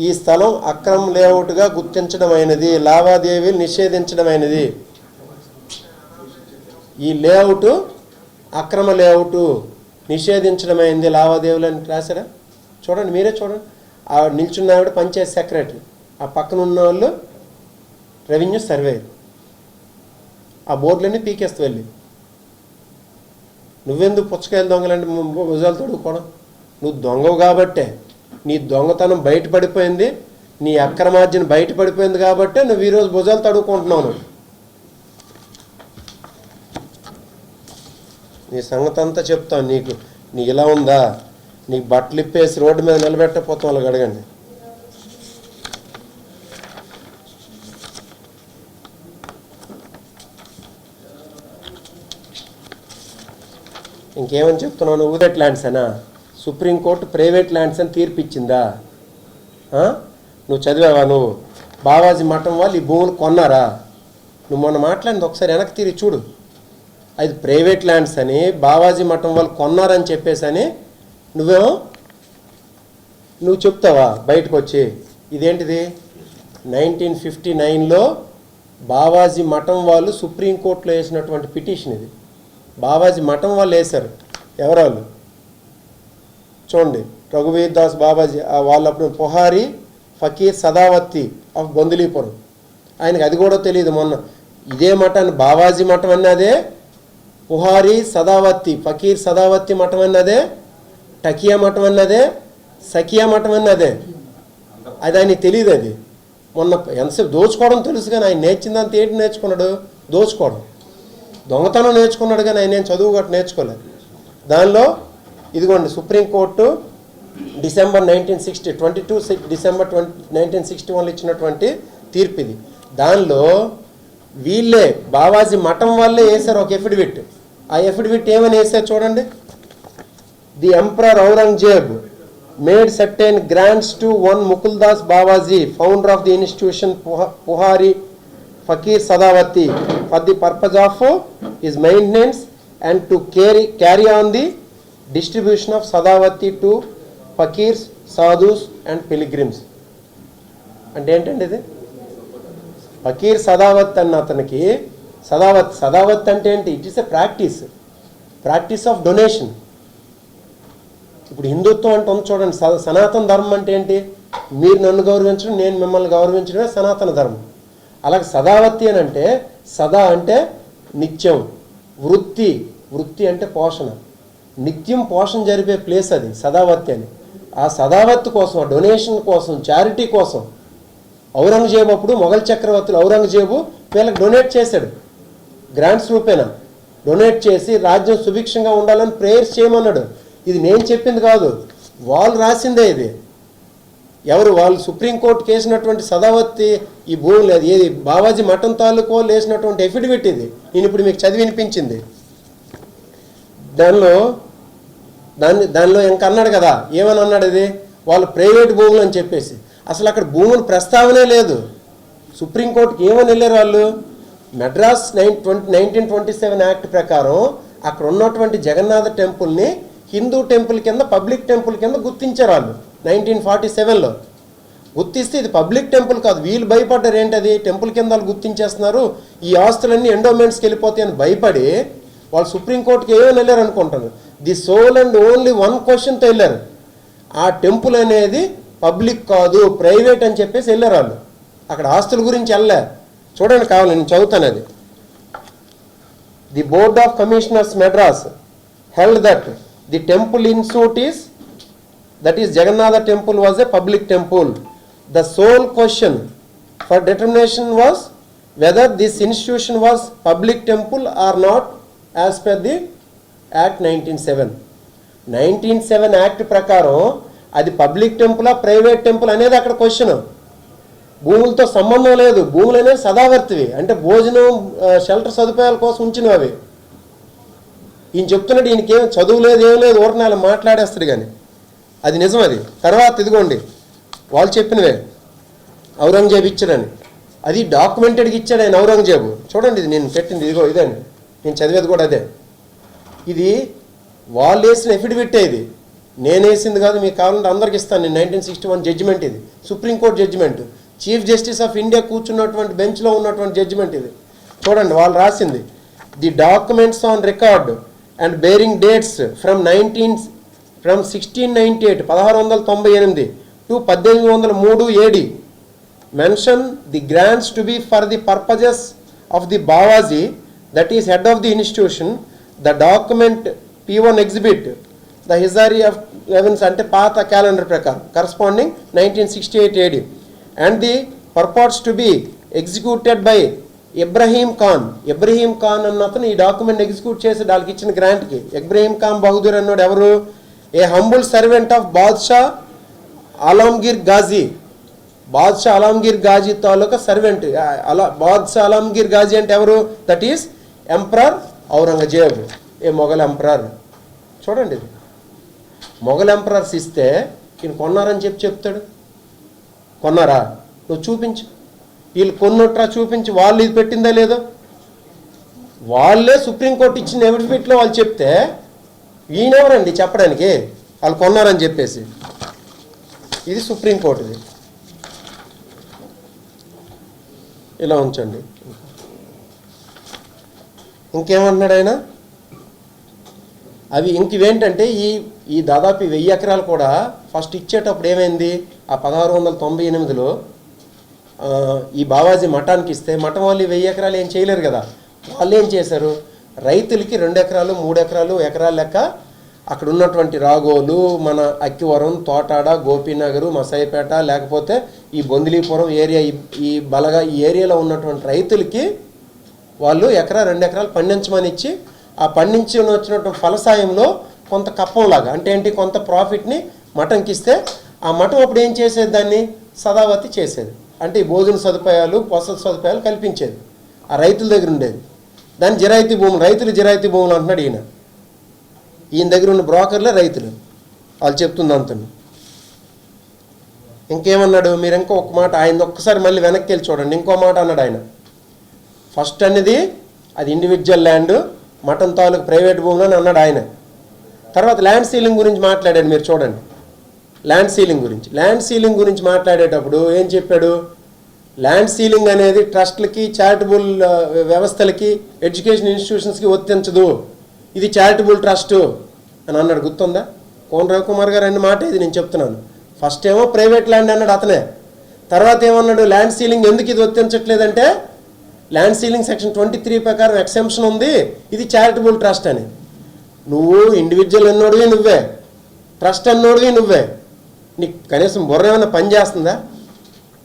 ఈ స్థలం అక్రమ లేఅవుట్గా గుర్తించడమైనది, లావాదేవీలు నిషేధించడమైనది. ఈ లేఅవుట్ అక్రమ లేఅవుట్ నిషేధించడమైంది, లావాదేవీలు అని రాశారా? చూడండి, మీరే చూడండి. ఆ నిల్చున్న ఆవిడ పంచాయత్ సెక్రటరీ, ఆ పక్కన ఉన్న వాళ్ళు రెవెన్యూ సర్వేయర్. ఆ బోర్డులన్నీ పీకేస్తూ వెళ్ళి నువ్వెందుకు పుచ్చకాయలు దొంగలంటే భుజాలు తొడుక్కోవడం? నువ్వు దొంగవు కాబట్టే, నీ దొంగతనం బయటపడిపోయింది, నీ అక్రమార్జన బయటపడిపోయింది కాబట్టే నువ్వు ఈరోజు భుజాలు తడుక్కుంటున్నావు. నీ సంగతి అంతా చెప్తాను నీకు. నీ ఇలా ఉందా, నీకు బట్టలు ఇప్పేసి రోడ్డు మీద నిలబెట్టకపోతే వాళ్ళకి అడగండి. ఇంకేమని చెప్తున్నావు? ప్రైవేట్ ల్యాండ్స్ అనా? సుప్రీంకోర్టు ప్రైవేట్ ల్యాండ్స్ అని తీర్పు ఇచ్చిందా? నువ్వు చదివావా? నువ్వు బావాజీ మఠం వాళ్ళు ఈ భూములు కొన్నారా? నువ్వు మొన్న మాట్లాడింది ఒకసారి వెనక్కి తిరిగి చూడు. అది ప్రైవేట్ ల్యాండ్స్ అని బావాజీ మఠం వాళ్ళు కొన్నారని చెప్పేసి అని నువ్వు చెప్తావా బయటకు వచ్చి? ఇదేంటిది? 1959లో బావాజీ మఠం వాళ్ళు సుప్రీంకోర్టులో వేసినటువంటి పిటిషన్ ఇది. బావాజీ మఠం వాళ్ళు వేశారు. ఎవరు వాళ్ళు చూడండి. రఘువీర్ దాస్ బాబాజీ వాళ్ళు అప్పుడు పుహారీ ఫకీర్ సదావత్తి ఆఫ్ బొందిలీపురం. ఆయనకి అది కూడా తెలియదు. మొన్న ఇదే మఠాన్ని బావాజీ మఠం అన్నదే, పుహారీ సదావత్తి ఫకీర్ సదావత్తి మఠం అన్నదే, టకియా మఠం అన్నదే, సకియా మఠం అన్నదే. అది ఆయనకి తెలియదు. అది మొన్న ఎంతసేపు దోచుకోవడం తెలుసు కానీ ఆయన నేర్చిందంత ఏంటి నేర్చుకున్నాడు? దోచుకోవడం, దొంగతనం నేర్చుకున్నాడు కానీ ఆయన ఏం చదువు గట్టు నేర్చుకోలేదు. దానిలో ఇదిగోండి సుప్రీంకోర్టు డిసెంబర్ 1960 22 డిసెంబర్ 1961లో ఇచ్చినటువంటి తీర్పు ఇది. దానిలో వీళ్ళే బావాజీ మఠం వాళ్ళే వేశారు ఒక ఎఫిడవిట్. ఆ ఎఫిడవిట్ ఏమని వేశారు చూడండి. The emperor Aurangzeb made certain grants to one Mukuldas Bawaji, founder of the institution Puhari fakir Sadavatti, for the purpose of his maintenance and to carry on the distribution of Sadavatti to fakirs, sadhus and pilgrims. అంటే ఏంటండి ఇది? ఫకీర్ సదావత్ అన్న అతనికి సదావత్ అంటే ఏంటి? It is a practice of donation. ఇప్పుడు హిందుత్వం అంటే ఉంది చూడండి. సనాతన ధర్మం అంటే ఏంటి? మీరు నన్ను గౌరవించడం, నేను మిమ్మల్ని గౌరవించడమే సనాతన ధర్మం. అలాగే సదావత్తి అని అంటే, సదా అంటే నిత్యం, వృత్తి అంటే పోషణ, నిత్యం పోషణ జరిపే ప్లేస్ అది సదావత్తి అని. ఆ సదావత్తి కోసం, డొనేషన్ కోసం, చారిటీ కోసం ఔరంగజేబు అప్పుడు మొఘల్ చక్రవర్తులు ఔరంగజేబు వీళ్ళకి డొనేట్ చేశాడు. గ్రాంట్స్ రూపేనా డొనేట్ చేసి రాజ్యం సుభిక్షంగా ఉండాలని ప్రేయర్స్ చేయమన్నాడు. ఇది నేను చెప్పింది కాదు, వాళ్ళు రాసిందే. ఇది ఎవరు? వాళ్ళు సుప్రీంకోర్టుకి వేసినటువంటి సదావత్తి ఈ భూములు, ఏది బావాజీ మఠం తాలూకు వాళ్ళు వేసినటువంటి ఎఫిడవిట్ ఇది. నేను ఇప్పుడు మీకు చదివి వినిపించింది. దానిలో ఇంకా అన్నాడు కదా, ఏమని అన్నాడు? ఇది వాళ్ళు ప్రైవేట్ భూములు అని చెప్పేసి. అసలు అక్కడ భూముల ప్రస్తావనే లేదు. సుప్రీంకోర్టుకి ఏమని వెళ్ళారు వాళ్ళు? మెడ్రాస్ 1927 యాక్ట్ ప్రకారం అక్కడ ఉన్నటువంటి జగన్నాథ టెంపుల్ని హిందూ టెంపుల్ కింద, పబ్లిక్ టెంపుల్ కింద గుర్తించారు వాళ్ళు 1947లో. గుర్తిస్తే ఇది పబ్లిక్ టెంపుల్ కాదు. వీళ్ళు భయపడ్డారు. ఏంటది? టెంపుల్ కింద వాళ్ళు గుర్తించేస్తున్నారు, ఈ ఆస్తులన్నీ ఎండోమెంట్స్కి వెళ్ళిపోతాయని భయపడి వాళ్ళు సుప్రీంకోర్టుకి ఏమని వెళ్ళారు అనుకుంటారు? The sole and only one క్వశ్చన్తో వెళ్ళారు. ఆ టెంపుల్ అనేది పబ్లిక్ కాదు, ప్రైవేట్ అని చెప్పేసి వెళ్ళారు వాళ్ళు. అక్కడ ఆస్తుల గురించి వెళ్ళారు. చూడండి, కావాలి నేను చదువుతాను అది. The board of commissioners Madras held that the temple in suit that is Jagannatha temple was a public temple. The sole question for determination was whether this institution was public temple or not as per the act 1907 act ప్రకారం అది public టెంపులా private temple అనేది అక్కడ question. భూములతో సంబంధం లేదు. భూములు అనేవి సదావర్తివి, అంటే భోజనం షెల్టర్ సదుపాయాల కోసం ఉంచినవి అవి. ఈయన చెప్తున్నాడు ఈయనకేం చదువు లేదు ఏం లేదు, ఊరిని అలా మాట్లాడేస్తాడు. కానీ అది నిజం. అది తర్వాత ఇదిగోండి వాళ్ళు చెప్పినవే, ఔరంగజేబు ఇచ్చాడని, అది డాక్యుమెంటెడ్గా ఇచ్చాడు ఆయన ఔరంగజేబు. చూడండి ఇది నేను పెట్టింది, ఇదిగో ఇదండి, నేను చదివేది కూడా అదే. ఇది వాళ్ళు వేసిన ఎఫిడవిట్, ఇది నేను వేసింది కాదు, మీకు కావాలంటే అందరికి ఇస్తాను. నేను 1961 జడ్జిమెంట్, ఇది supreme court judgment, chief justice of India కూర్చున్నటువంటి బెంచ్లో ఉన్నటువంటి జడ్జిమెంట్ ఇది. చూడండి వాళ్ళు రాసింది, the documents on record and bearing dates from 1698 1698 to 1803 AD mention the grants to be for the purposes of the Bawaji, that is head of the institution. The document P1 exhibit the history of events ante paata calendar prakaram corresponding 1968 AD, and the purports to be executed by Ibrahim Khan అన్నతను ఈ document execute చేసి వాళ్ళకి ఇచ్చిన గ్రాంట్కి. ఇబ్రహీం ఖాన్ బహదూర్ అన్నాడు ఎవరు? A humble servant of Badshah Alamgir Ghazi తాలూకా servant. Badshah Alamgir Ghazi అంటే ఎవరు? That is emperor Aurangzeb, a Mughal emperor. చూడండి ఇది మొఘల్ ఎంపరర్స్ ఇస్తే ఈయన కొన్నారని చెప్తాడు. కొన్నారా? నువ్వు చూపించు, వీళ్ళు కొన్నట్రా చూపించి, వాళ్ళు ఇది పెట్టిందా లేదో. వాళ్ళే సుప్రీంకోర్టు ఇచ్చిన ఎఫిడవిట్లో వాళ్ళు చెప్తే ఈయనెవరండి చెప్పడానికి వాళ్ళు కొన్నారని చెప్పేసి. ఇది సుప్రీంకోర్టుది. ఇలా ఉంచండి. ఇంకేమంటున్నాడు ఆయన? అవి ఇంకేంటంటే ఈ దాదాపు 1000 ఎకరాలు కూడా ఫస్ట్ ఇచ్చేటప్పుడు ఏమైంది, ఆ 1698లో ఈ బావాజీ మఠానికి ఇస్తే మఠం వాళ్ళు 1000 ఎకరాలు ఏం చేయలేరు కదా. వాళ్ళు ఏం చేశారు, రైతులకి 2 ఎకరాలు 3 ఎకరాలు ఎకరాల లెక్క అక్కడ ఉన్నటువంటి రాగోలు, మన అక్కివరం, తోటాడ, గోపీనగరు, మసాయిపేట, లేకపోతే ఈ బొందిలీపురం ఏరియా, ఈ బలగా ఈ ఏరియాలో ఉన్నటువంటి రైతులకి వాళ్ళు ఎకరా 2 ఎకరాలు పండించమని ఇచ్చి, ఆ పండించి వచ్చినటువంటి ఫలసాయంలో కొంత కప్పంలాగా, అంటే ఏంటి, కొంత ప్రాఫిట్ని మఠంకి ఇస్తే ఆ మఠం అప్పుడు ఏం చేసేది, దాన్ని సదావతి చేసేది. అంటే ఈ భోజన సదుపాయాలు, వసతి సదుపాయాలు కల్పించేది. ఆ రైతుల దగ్గర ఉండేది. దాన్ని జిరాయితీ భూములు, రైతులు జిరాయితీ భూములు అంటున్నాడు ఈయన. ఈయన దగ్గర ఉన్న బ్రోకర్లే రైతులు, వాళ్ళు చెప్తుంది అంతను. ఇంకేమన్నాడు, మీరు ఇంకో ఒక మాట ఆయన ఒక్కసారి మళ్ళీ వెనక్కి వెళ్ళి చూడండి. ఇంకో మాట అన్నాడు ఆయన. ఫస్ట్ అనేది అది ఇండివిజువల్ ల్యాండ్, మఠం తాలూకు ప్రైవేట్ భూములు అని అన్నాడు ఆయన. తర్వాత ల్యాండ్ సీలింగ్ గురించి మాట్లాడాడు. మీరు చూడండి ల్యాండ్ సీలింగ్ గురించి మాట్లాడేటప్పుడు ఏం చెప్పాడు, ల్యాండ్ సీలింగ్ అనేది ట్రస్ట్లకి, చారిటబుల్ వ్యవస్థలకి, ఎడ్యుకేషన్ ఇన్స్టిట్యూషన్స్కి వర్తించదు, ఇది చారిటబుల్ ట్రస్ట్ అని అన్నాడు. గుర్తుందా? కోన రవికుమార్ గారు అన్న మాట ఇది నేను చెప్తున్నాను. ఫస్ట్ ఏమో ప్రైవేట్ ల్యాండ్ అన్నాడు అతనే. తర్వాత ఏమన్నాడు, ల్యాండ్ సీలింగ్ ఎందుకు ఇది వర్తించట్లేదంటే ల్యాండ్ సీలింగ్ సెక్షన్ 23 ప్రకారం ఎక్సెంప్షన్ ఉంది, ఇది చారిటబుల్ ట్రస్ట్ అని. నువ్వు ఇండివిజువల్ అన్నోడివి నువ్వే, ట్రస్ట్ అన్నోడివి నువ్వే. నీకు కనీసం బుర్ర ఏమైనా పని చేస్తుందా?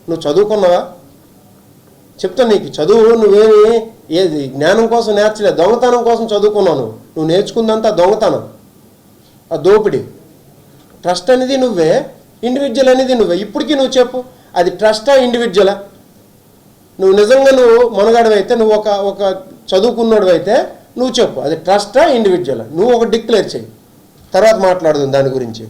నువ్వు చదువుకున్నావా? చెప్తాను నీకు చదువు నువ్వేమి ఏది జ్ఞానం కోసం నేర్చలేదు, దొంగతనం కోసం చదువుకున్నావు. నువ్వు నేర్చుకుందంతా దొంగతనం, ఆ దోపిడి. ట్రస్ట్ అనేది నువ్వే, ఇండివిజువల్ అనేది నువ్వే. ఇప్పటికీ నువ్వు చెప్పు, అది ట్రస్టా ఇండివిజువలా? నువ్వు నిజంగా నువ్వు మనగాడివైతే, నువ్వు ఒక చదువుకున్నాడు అయితే నువ్వు చెప్పు, అది ట్రస్టా ఇండివిజువలా? నువ్వు ఒక డిక్లేర్ చేయి, తర్వాత మాట్లాడదాం దాని గురించి.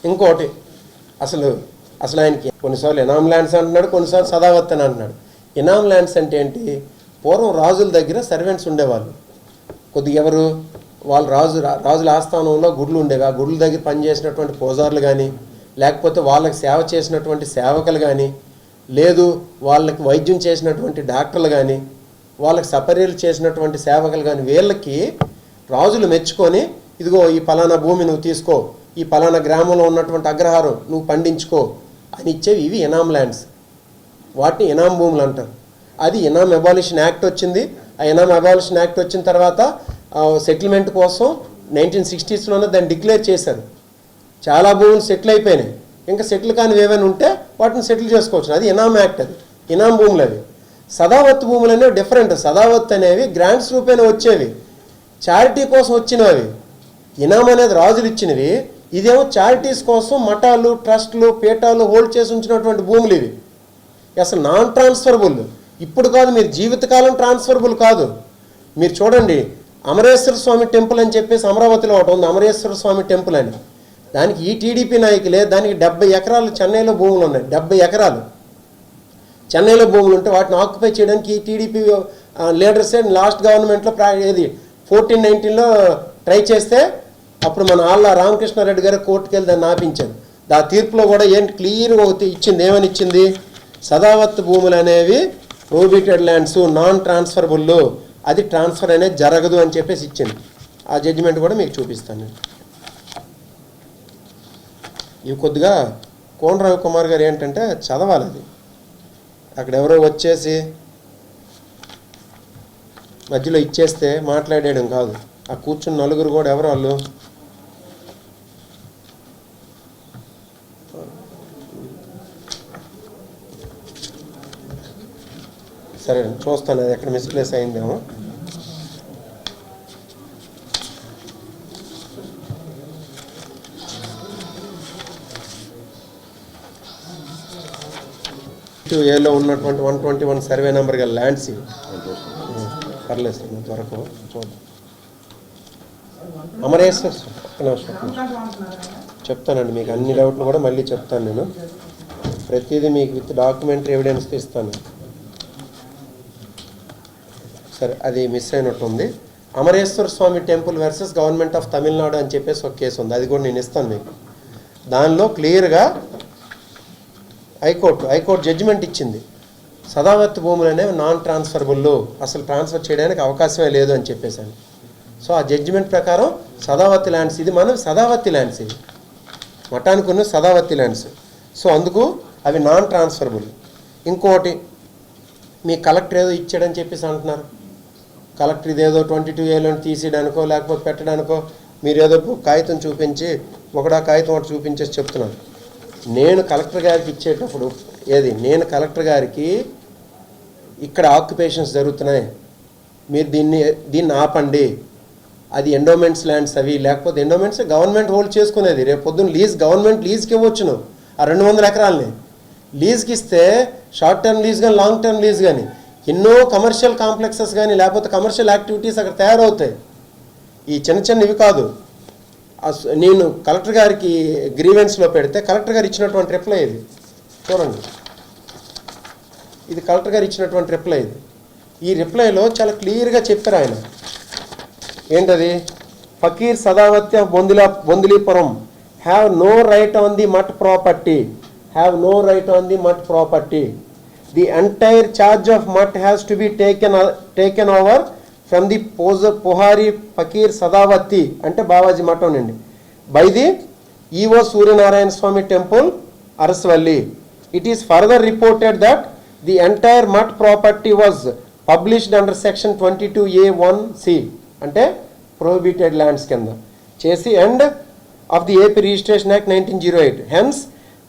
ఇంకోటి అసలు ఆయనకి కొన్నిసార్లు ఇనాం ల్యాండ్స్ అంటున్నాడు, కొన్నిసార్లు సదావత్ అని అంటున్నాడు. ఇనాం ల్యాండ్స్ అంటే ఏంటి? పూర్వం రాజుల దగ్గర సర్వెంట్స్ ఉండేవాళ్ళు. కొద్దిగా ఎవరు వాళ్ళు రాజుల ఆస్థానంలో గుడులు ఉండేవి. ఆ గుడుల దగ్గర పనిచేసినటువంటి పూజారులు కానీ, లేకపోతే వాళ్ళకి సేవ చేసినటువంటి సేవకులు కానీ, లేదు వాళ్ళకి వైద్యం చేసినటువంటి డాక్టర్లు కానీ, వాళ్ళకి సపర్యలు చేసినటువంటి సేవకులు కానీ, వీళ్ళకి రాజులు మెచ్చుకొని ఇదిగో ఈ పలానా భూమి నువ్వు తీసుకో, ఈ పలానా గ్రామంలో ఉన్నటువంటి అగ్రహారం నువ్వు పండించుకో అని ఇచ్చేవి ఇవి ఇనాం ల్యాండ్స్. వాటిని ఇనాం భూములు అంటారు. అది ఇనాం అబాలిషన్ యాక్ట్ వచ్చింది. ఆ ఇనాం అబాలిషన్ యాక్ట్ వచ్చిన తర్వాత సెటిల్మెంట్ కోసం 1960స్లోనే దాన్ని డిక్లేర్ చేశారు. చాలా భూములు సెటిల్ అయిపోయినాయి, ఇంకా సెటిల్ కానివి ఏమైనా ఉంటే వాటిని సెటిల్ చేసుకోవచ్చు. అది ఇనామ్ యాక్ట్, అది ఇనాం భూములు అవి. సదావత్ భూములు అనేవి డిఫరెంట్. సదావత్ అనేవి గ్రాంట్స్ రూపేణ వచ్చేవి, చారిటీ కోసం వచ్చినవి. ఇనాం అనేది రాజులు ఇచ్చినవి, ఇదేమో చారిటీస్ కోసం మఠాలు, ట్రస్టులు, పీఠాలు హోల్డ్ చేసి ఉంచినటువంటి భూములు ఇవి. అసలు నాన్ ట్రాన్స్ఫరబుల్. ఇప్పుడు కాదు, మీరు జీవితకాలం ట్రాన్స్ఫరబుల్ కాదు. మీరు చూడండి, అమరేశ్వర స్వామి టెంపుల్ అని చెప్పేసి అమరావతిలో ఒకటి ఉంది, అమరేశ్వర స్వామి టెంపుల్ అని. దానికి ఈ టీడీపీ నాయకులే దానికి 70 ఎకరాలు చెన్నైలో భూములు ఉన్నాయి. 70 ఎకరాలు చెన్నైలో భూములు ఉంటే వాటిని ఆక్యుపై చేయడానికి ఈ టీడీపీ లీడర్సే లాస్ట్ గవర్నమెంట్లో 1419లో ట్రై చేస్తే అప్పుడు మన ఆళ్ళ రామకృష్ణారెడ్డి గారు కోర్టుకు వెళ్ళి దాన్ని ఆపించారు. ఆ తీర్పులో కూడా ఏంటి క్లియర్గా ఇచ్చింది, ఏమని ఇచ్చింది? సదావత్ భూములు అనేవి ప్రొహిబిటెడ్ ల్యాండ్స్, నాన్ ట్రాన్స్ఫరబుల్, అది ట్రాన్స్ఫర్ అనేది జరగదు అని చెప్పేసి ఇచ్చింది. ఆ జడ్జిమెంట్ కూడా మీకు చూపిస్తాను నేను. ఇవి కొద్దిగా కోన రవికుమార్ గారు ఏంటంటే చదవాలి, అది అక్కడ ఎవరో వచ్చేసి మధ్యలో ఇచ్చేస్తే మాట్లాడేయడం కాదు. ఆ కూర్చున్న నలుగురు కూడా ఎవరు వాళ్ళు? సరే చూస్తాను, అది ఎక్కడ మిస్ప్లేస్ అయిందేమో. ఏలో ఉన్నటువంటి 121 సర్వే నెంబర్ గల ల్యాండ్స్ ఇవి. పర్లేదు సార్, త్వరకు చూద్దాం. అమరేశ్వర చెప్తానండి మీకు అన్ని డౌట్లు కూడా మళ్ళీ చెప్తాను నేను. ప్రతిదీ మీకు విత్ డాక్యుమెంటరీ ఎవిడెన్స్ ఇస్తాను. సరే, అది మిస్ అయినట్టు ఉంది. Amareswara Swami temple versus government of Tamil Nadu అని చెప్పేసి ఒక కేసు ఉంది, అది కూడా నేను ఇస్తాను మీకు. దానిలో క్లియర్గా హైకోర్టు జడ్జిమెంట్ ఇచ్చింది, సదావత్ భూములు అనేవి నాన్ ట్రాన్స్ఫరబుల్, అసలు ట్రాన్స్ఫర్ చేయడానికి అవకాశమే లేదు అని చెప్పేసాను. సో ఆ జడ్జిమెంట్ ప్రకారం సదావతి ల్యాండ్స్, ఇది మనం సదావతి ల్యాండ్స్, ఇది మఠానికి ఉన్న సదావతి ల్యాండ్స్. సో అందుకు అవి నాన్ ట్రాన్స్ఫరబుల్. ఇంకోటి, మీ కలెక్టర్ ఏదో ఇచ్చాడని చెప్పేసి అంటున్నారు. కలెక్టర్ ఇదేదో 22A తీసేయడానికో లేకపోతే పెట్టడానికో మీరు ఏదో కాగితం చూపించి ఒకడా కాగితం ఒకటి చూపించేసి చెప్తున్నారు. నేను కలెక్టర్ గారికి ఇచ్చేటప్పుడు నేను కలెక్టర్ గారికి ఇక్కడ ఆక్యుపేషన్స్ జరుగుతున్నాయి, మీరు దీన్ని ఆపండి, అది ఎండోమెంట్స్ ల్యాండ్స్ అవి, లేకపోతే ఎండోమెంట్స్ గవర్నమెంట్ హోల్డ్ చేసుకునేది. రేపు పొద్దున్న గవర్నమెంట్ లీజ్కి ఇవ్వచ్చును ఆ 200 ఎకరాలని. లీజ్కి ఇస్తే షార్ట్ టర్మ్ లీజ్ కానీ లాంగ్ టర్మ్ లీజ్ కానీ ఎన్నో కమర్షియల్ కాంప్లెక్సెస్ కానీ లేకపోతే కమర్షియల్ యాక్టివిటీస్ అక్కడ తయారవుతాయి. ఈ చిన్నవి కాదు. నేను కలెక్టర్ గారికి గ్రీవెన్స్లో పెడితే కలెక్టర్ గారు ఇచ్చినటువంటి రిప్లై ఇది చూడండి. ఇది కలెక్టర్ గారు ఇచ్చినటువంటి రిప్లై ఇది. ఈ రిప్లైలో చాలా క్లియర్గా చెప్పారు ఆయన. ఏంటది? Fakir Sadavatya Bondilipuram have no right on the mutt property, The entire charge of mutt has to be taken over from the Pohari Fakir Sadavati ante Babaji Mattam nandi by the E.O. Suryanarayan Swami Temple, Arasvalli. It is further reported that the entire mutt property was published under section 22A(1)(c) ante prohibited lands kanda chesi and of the AP Registration Act 1908. Hence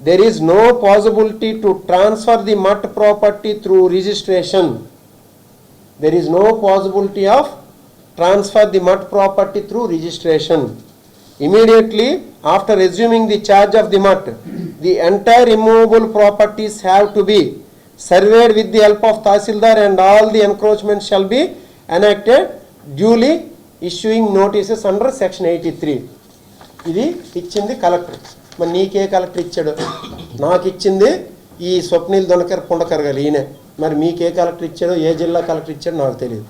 there is no possibility to transfer the mutt property through registration. There is no possibility of transfer the mutt property through registration. Immediately after assuming the charge of the mutt, the entire immovable properties have to be surveyed with the help of Tahsildar and all the encroachments shall be enacted, duly issuing notices under section 83. ఇది ఇచ్చింది collector. మరి నీకే collector ఇచ్చాడు? నాకు ఇచ్చింది ఈ స్వప్నిల్ దొనకర్ పుండకర్ గారు, ఈయనే. మరి మీకే కలెక్టర్ ఇచ్చాడో, ఏ జిల్లా కలెక్టర్ ఇచ్చాడో నాకు తెలియదు.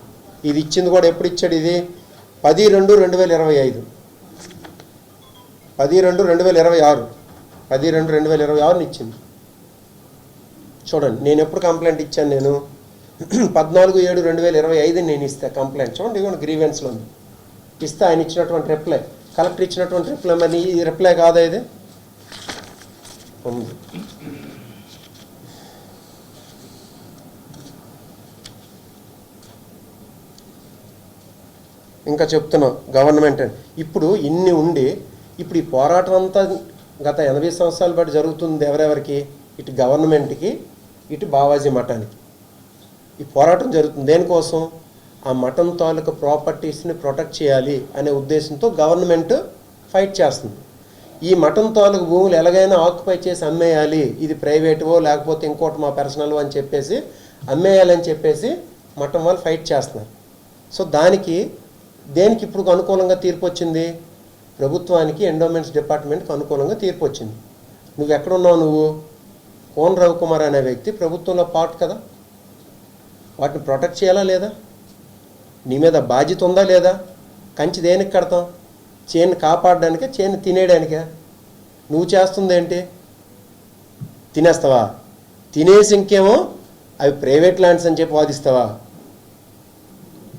ఇది ఇచ్చింది కూడా ఎప్పుడు ఇచ్చాడు? ఇది 10/2/2025, 10/2/2026, 10/2/2026 ఇచ్చింది. చూడండి, నేను ఎప్పుడు కంప్లైంట్ ఇచ్చాను? నేను 14/7/2025 నేను ఇస్తాను కంప్లైంట్. చూడండి, ఇవ్వండి గ్రీవెన్స్లో ఇస్తే ఆయన ఇచ్చినటువంటి రిప్లై, కలెక్టర్ ఇచ్చినటువంటి రిప్లై. మరి ఈ రిప్లై కాదా ఇది? ఉంది. ఇంకా చెప్తున్నాం గవర్నమెంట్ ఇప్పుడు ఇన్ని ఉండి ఇప్పుడు ఈ పోరాటం అంతా గత 80 సంవత్సరాల పాటు జరుగుతుంది. ఎవరెవరికి? ఇటు గవర్నమెంట్కి, ఇటు బావాజీ మఠానికి ఈ పోరాటం జరుగుతుంది. దేనికోసం? ఆ మఠం తాలూకు ప్రాపర్టీస్ని ప్రొటెక్ట్ చేయాలి అనే ఉద్దేశంతో గవర్నమెంట్ ఫైట్ చేస్తుంది. ఈ మఠం తాలూకు భూములు ఎలాగైనా ఆక్యుపై చేసి అమ్మేయాలి, ఇది ప్రైవేటువో లేకపోతే ఇంకోటి మా పర్సనల్ అని చెప్పేసి అమ్మేయాలని చెప్పేసి మఠం వాళ్ళు ఫైట్ చేస్తున్నారు. సో దేనికి ఇప్పుడు అనుకూలంగా తీర్పు వచ్చింది? ప్రభుత్వానికి, ఎండోమెంట్స్ డిపార్ట్మెంట్కి అనుకూలంగా తీర్పు వచ్చింది. నువ్వు ఎక్కడున్నావు? నువ్వు కోన రవికుమార్ అనే వ్యక్తి ప్రభుత్వంలో పార్ట్ కదా, వాటిని ప్రొటెక్ట్ చేయాలా లేదా? నీ మీద బాధ్యత ఉందా లేదా? కంచి దేనికి కడతాం? చేను కాపాడడానికే, చేను తినేయడానికే. నువ్వు చేస్తుంది ఏంటి? తినేస్తావా? తినేసి ఇంకేమో అవి ప్రైవేట్ ల్యాండ్స్ అని చెప్పి వాదిస్తావా?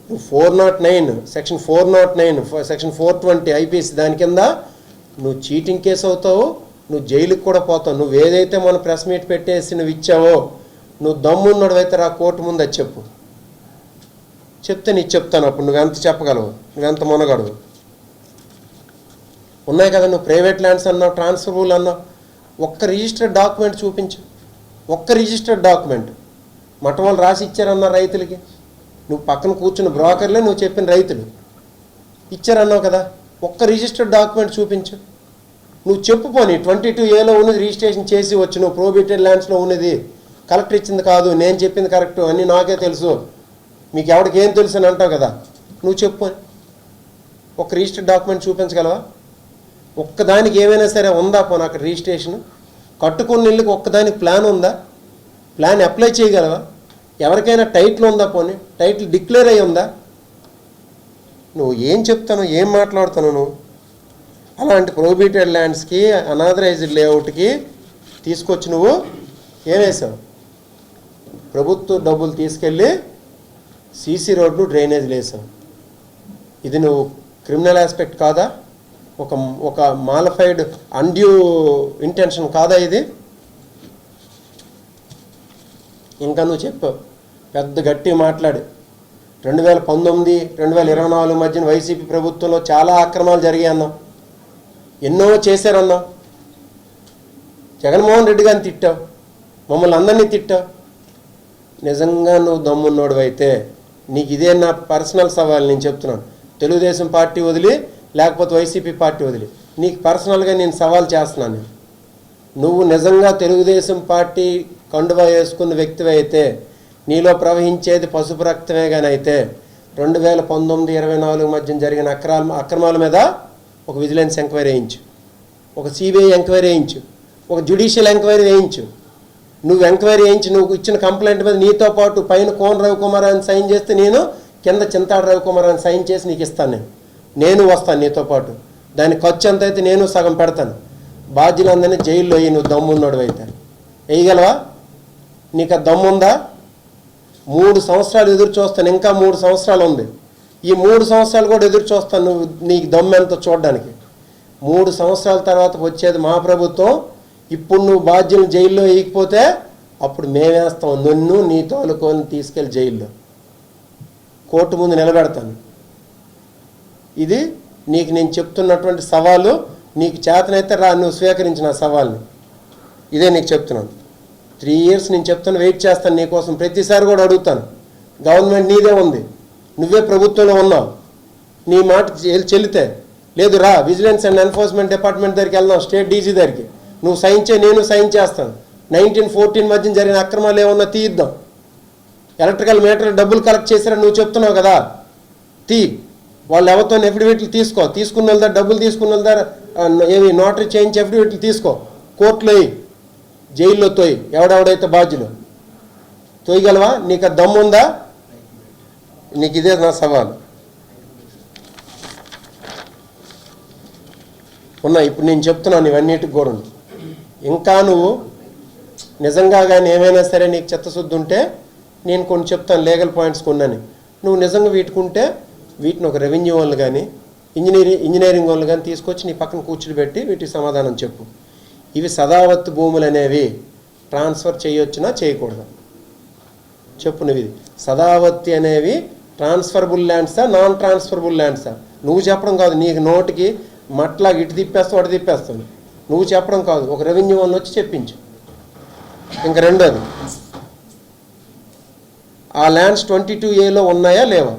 నువ్వు 409 సెక్షన్ 409 సెక్షన్ 420 ఐపీసీ దాని కింద నువ్వు చీటింగ్ కేసు అవుతావు, నువ్వు జైలుకి కూడా పోతావు. నువ్వు ఏదైతే మన ప్రెస్ మీట్ పెట్టేసి నువ్వు ఇచ్చావో, నువ్వు దమ్మున్నోడు అయితే రా కోర్టు ముందు అది చెప్పు. చెప్తే నీకు చెప్తాను అప్పుడు నువ్వెంత చెప్పగలవు, నువ్వెంత మునగడవు. ఉన్నాయి కదా, నువ్వు ప్రైవేట్ ల్యాండ్స్ అన్నావు, ట్రాన్స్ఫరబుల్ అన్నావు. ఒక్క రిజిస్టర్డ్ డాక్యుమెంట్ చూపించు, ఒక్క రిజిస్టర్డ్ డాక్యుమెంట్. మఠం వాళ్ళు రాసి ఇచ్చారన్న రైతులకి, నువ్వు పక్కన కూర్చున్న బ్రోకర్లే నువ్వు చెప్పిన రైతులు ఇచ్చారన్నావు కదా, ఒక్క రిజిస్టర్డ్ డాక్యుమెంట్ చూపించు. నువ్వు చెప్పుపోని 22A ఉన్నది రిజిస్ట్రేషన్ చేసి వచ్చి, నువ్వు ప్రోబిటెడ్ ల్యాండ్స్లో ఉన్నది కలెక్టర్ ఇచ్చింది కాదు, నేను చెప్పింది కరెక్ట్ అన్నీ నాకే తెలుసు, మీకు ఎవరికి ఏం తెలుసు అని అంటావు కదా, నువ్వు చెప్పు. ఒక రిజిస్టర్డ్ డాక్యుమెంట్ చూపించగలవా? ఒక్కదానికి ఏమైనా సరే ఉందా పోనీ అక్కడ రిజిస్ట్రేషన్? కట్టుకున్న ఇళ్ళకి ఒక్కదానికి ప్లాన్ ఉందా? ప్లాన్ అప్లై చేయగలవా? ఎవరికైనా టైటిల్ ఉందా? పోనీ టైటిల్ డిక్లేర్ అయ్యి ఉందా? నువ్వు ఏం చెప్తాను, ఏం మాట్లాడుతాను నువ్వు? అలాంటి ప్రోబిటెడ్ ల్యాండ్స్కి, అనాథరైజ్డ్ లేఅవుట్కి తీసుకొచ్చి నువ్వు ఏం వేసావు? ప్రభుత్వ డబ్బులు తీసుకెళ్ళి సీసీ రోడ్లు, డ్రైనేజీలు వేసావు. ఇది నువ్వు క్రిమినల్ ఆస్పెక్ట్ కాదా? ఒక మాలిఫైడ్ అన్డ్యూ ఇంటెన్షన్ కాదా ఇది? ఇంకా నువ్వు చెప్పావు పెద్ద గట్టి మాట్లాడి 2019, 2024 మధ్యన వైసీపీ ప్రభుత్వంలో చాలా అక్రమాలు జరిగాయి అన్నావు, ఎన్నో చేశారన్నావు. జగన్మోహన్ రెడ్డి గారిని తిట్టావు, మమ్మల్ని అందరినీ తిట్టావు. నిజంగా నువ్వు దమ్మున్నోడు అయితే నీకు ఇదే నా పర్సనల్ సవాల్. నేను చెప్తున్నాను, తెలుగుదేశం పార్టీ వదిలి లేకపోతే వైసీపీ పార్టీ వదిలి నీకు పర్సనల్గా నేను సవాల్ చేస్తున్నాను. నువ్వు నిజంగా తెలుగుదేశం పార్టీ కండువా వేసుకున్న వ్యక్తివి అయితే, నీలో ప్రవహించేది పసుపు రక్తమే కానీ అయితే 2019, 24 మధ్య జరిగిన అక్రమాల మీద ఒక విజిలెన్స్ ఎంక్వైరీ వేయించు, ఒక సిబిఐ ఎంక్వైరీ వేయించు, ఒక జ్యుడిషియల్ ఎంక్వైరీ వేయించు. నువ్వు ఎంక్వైరీ వేయించి నువ్వు ఇచ్చిన కంప్లైంట్ మీద నీతో పాటు పైన కోన రవికుమార్ అని సైన్ చేస్తే, నేను కింద చింతాడు రవికుమార్ అని సైన్ చేసి నీకు ఇస్తాను. నేను వస్తాను నీతో పాటు. దాని ఖర్చు ఎంత అయితే నేను సగం పెడతాను. బాధ్యులందరినీ జైల్లో వేయి నువ్వు దమ్మున్నాడు అయితే. వేయగలవా? నీకు ఆ దమ్ముందా? 3 సంవత్సరాలు ఎదురు చూస్తాను, ఇంకా 3 సంవత్సరాలు ఉంది. ఈ 3 సంవత్సరాలు కూడా ఎదురు చూస్తాను నువ్వు, నీకు దమ్ము ఎంత చూడడానికి. 3 సంవత్సరాల తర్వాత వచ్చేది మా ప్రభుత్వం. ఇప్పుడు నువ్వు బాధ్యులను జైల్లో వేయకపోతే అప్పుడు మేమేస్తాం, నిన్ను నీ తోలుకొని తీసుకెళ్ళి జైల్లో కోర్టు ముందు నిలబెడతాను. ఇది నీకు నేను చెప్తున్నటువంటి సవాలు. నీకు చేతనైతే రా, నువ్వు స్వీకరించిన సవాల్ని. ఇదే నీకు చెప్తున్నాను. 3 years నేను చెప్తాను, వెయిట్ చేస్తాను నీకోసం. ప్రతిసారి కూడా అడుగుతాను. గవర్నమెంట్ నీదే ఉంది, నువ్వే ప్రభుత్వంలో ఉన్నావు, నీ మాట చెల్లితే లేదు రా, విజిలెన్స్ అండ్ ఎన్ఫోర్స్మెంట్ డిపార్ట్మెంట్ దగ్గరికి వెళ్దాం, స్టేట్ డీజీ దగ్గరికి. నువ్వు సైన్ చేయి, నేను సైన్ చేస్తాను. 1914 మధ్య జరిగిన అక్రమాలు ఏమన్నా తీయిద్దాం. ఎలక్ట్రికల్ మీటర్ డబ్బులు కలెక్ట్ చేశారని నువ్వు చెప్తున్నావు కదా, తీ. వాళ్ళు ఎవరితో ఎఫిడవిట్లు తీసుకో, తీసుకున్న వాళ్ళ దగ్గర డబ్బులు తీసుకున్న వాళ్ళ దగ్గర ఏమి నోటరీ చేయించి ఎఫిడవిట్లు తీసుకో, కోర్టులో జైల్లో తోయి. ఎవడెవడైతే బాధ్యులు తోయగలవా? నీకు ఆ దమ్ముందా? నీకు ఇదే నా సవాలు. ఉన్నా ఇప్పుడు నేను చెప్తున్నాను ఇవన్నిటికి కూడా. ఇంకా నువ్వు నిజంగా కానీ ఏమైనా సరే నీకు చిత్తశుద్ధి ఉంటే నేను కొన్ని చెప్తాను, లీగల్ పాయింట్స్ కొన్నని. నువ్వు నిజంగా వీటికుంటే వీటిని ఒక రెవెన్యూ వాళ్ళు కానీ ఇంజనీరింగ్ వాళ్ళు కానీ తీసుకొచ్చి నీ పక్కన కూర్చుని వీటికి సమాధానం చెప్పు. ఇవి సదావత్తు భూములు అనేవి ట్రాన్స్ఫర్ చేయొచ్చునా చేయకూడదా చెప్పు. నువ్వు ఇది సదావత్తి అనేవి ట్రాన్స్ఫరబుల్ ల్యాండ్సా నాన్ ట్రాన్స్ఫరబుల్ ల్యాండ్సా? నువ్వు చెప్పడం కాదు, నీకు నోటికి మట్లాగా ఇటు తిప్పేస్తావు అటు తిప్పేస్తాను. నువ్వు చెప్పడం కాదు, ఒక రెవెన్యూ వాళ్ళు వచ్చి చెప్పించు. ఇంకా రెండోది, ఆ ల్యాండ్స్ 22A ఉన్నాయా లేవా?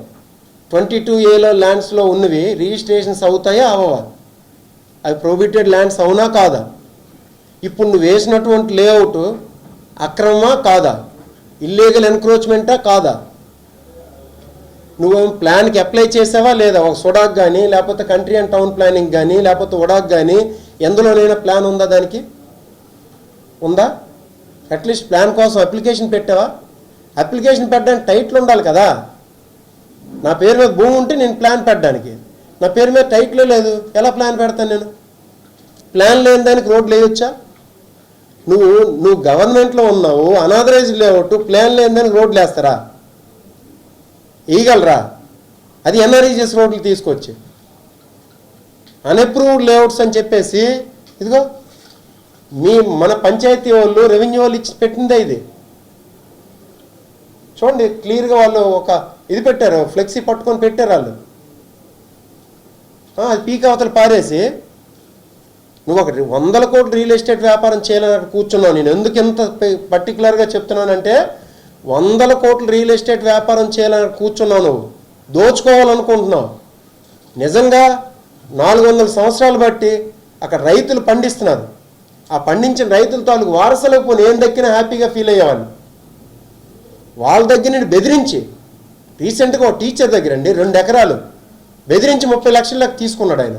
22A ల్యాండ్స్లో ఉన్నవి రిజిస్ట్రేషన్స్ అవుతాయా అవవా? అవి ప్రొహిబిటెడ్ ల్యాండ్స్ అవునా కాదా? ఇప్పుడు నువ్వు వేసినటువంటి లేఅవుట్ అక్రమమా కాదా? ఇల్లీగల్ ఎన్క్రోచ్మెంటా కాదా? నువ్వు ప్లాన్కి అప్లై చేసావా లేదా? ఒక సుడాక్ కానీ, లేకపోతే కంట్రీ అండ్ టౌన్ ప్లానింగ్ కానీ, లేకపోతే ఉడాక్ కానీ, ఎందులోనైనా ప్లాన్ ఉందా? దానికి ఉందా? అట్లీస్ట్ ప్లాన్ కోసం అప్లికేషన్ పెట్టావా? అప్లికేషన్ పెట్టడానికి టైటిల్ ఉండాలి కదా. నా పేరు మీద భూమి ఉంటే నేను ప్లాన్ పెట్టడానికి, నా పేరు మీద టైటిల్ లేదు, ఎలా ప్లాన్ పెడతాను నేను? ప్లాన్ లేని దానికి రోడ్లు వేయొచ్చా? నువ్వు గవర్నమెంట్లో ఉన్నావు, అనాథరైజ్డ్ లేఅవుట్, ప్లాన్ లేని దానికి రోడ్లు వేస్తారా? వేయగలరా? అది ఎన్ఆర్ఈజీఎస్ రోడ్లు తీసుకొచ్చి అన్అప్రూవ్డ్ లేఅవుట్స్ అని చెప్పేసి, ఇదిగో మన పంచాయతీ వాళ్ళు, రెవెన్యూ వాళ్ళు ఇచ్చి పెట్టిందే ఇది. చూడండి క్లియర్గా వాళ్ళు ఒక ఇది పెట్టారు, ఫ్లెక్సీ పట్టుకొని పెట్టారు వాళ్ళు. అది పీక్ అవతలు పారేసి నువ్వు ఒక 100 కోట్ల రియల్ ఎస్టేట్ వ్యాపారం చేయాలని కూర్చున్నావు. నేను ఎందుకు ఇంత పర్టికులర్గా చెప్తున్నానంటే, 100 కోట్ల రియల్ ఎస్టేట్ వ్యాపారం చేయాలని కూర్చున్నావు, నువ్వు దోచుకోవాలనుకుంటున్నావు. నిజంగా 400 సంవత్సరాలు బట్టి అక్కడ రైతులు పండిస్తున్నారు. ఆ పండించిన రైతుల తాలూకు వారసులకు పోనీ ఏం దక్కినా హ్యాపీగా ఫీల్ అయ్యేవాళ్ళు. వాళ్ళ దగ్గర నేను బెదిరించి, రీసెంట్గా ఒక టీచర్ దగ్గర అండి 2 ఎకరాలు బెదిరించి 30 లక్షలకు తీసుకున్నాడు ఆయన.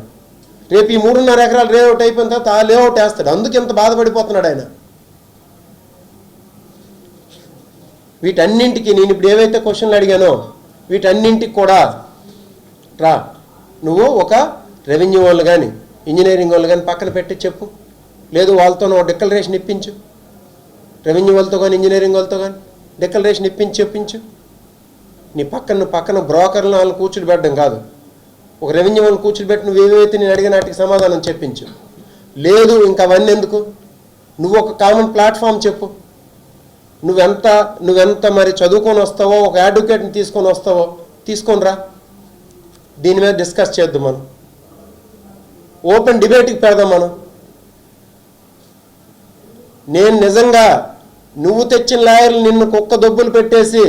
రేపు ఈ 3.5 ఎకరాలు లేఅవుట్ అయిపోయిన తర్వాత ఆ లేఅవుట్ వేస్తాడు. అందుకు ఎంత బాధపడిపోతున్నాడు ఆయన. వీటన్నింటికి నేను ఇప్పుడు ఏవైతే క్వశ్చన్లు అడిగానో వీటన్నింటికి కూడా రా, నువ్వు ఒక రెవెన్యూ వాళ్ళు కానీ, ఇంజనీరింగ్ వాళ్ళు కానీ పక్కన పెట్టి చెప్పు. లేదు వాళ్ళతో నువ్వు డిక్లరేషన్ ఇప్పించు, రెవెన్యూ వాళ్ళతో కానీ ఇంజనీరింగ్ వాళ్ళతో కానీ డిక్లరేషన్ ఇప్పించి చెప్పించు. నీ పక్కన బ్రోకర్లు వాళ్ళని కూర్చుని కాదు, ఒక రెవెన్యూ వాళ్ళని కూర్చుని నువ్వు ఏవైతే నేను అడిగిన వాటికి సమాధానం చెప్పించు. లేదు ఇంకా అవన్నీ ఎందుకు, నువ్వు ఒక కామన్ ప్లాట్ఫామ్ చెప్పు. నువ్వెంత మరి చదువుకొని వస్తావో, ఒక అడ్వకేట్ని తీసుకొని వస్తావో తీసుకొని రా, దీని మీద డిస్కస్ చేద్దాం. మనం ఓపెన్ డిబేట్కి పెడదాం. నేను నిజంగా నువ్వు తెచ్చిన లాయర్లు నిన్ను కుక్క దొబ్బులు పెట్టేసి,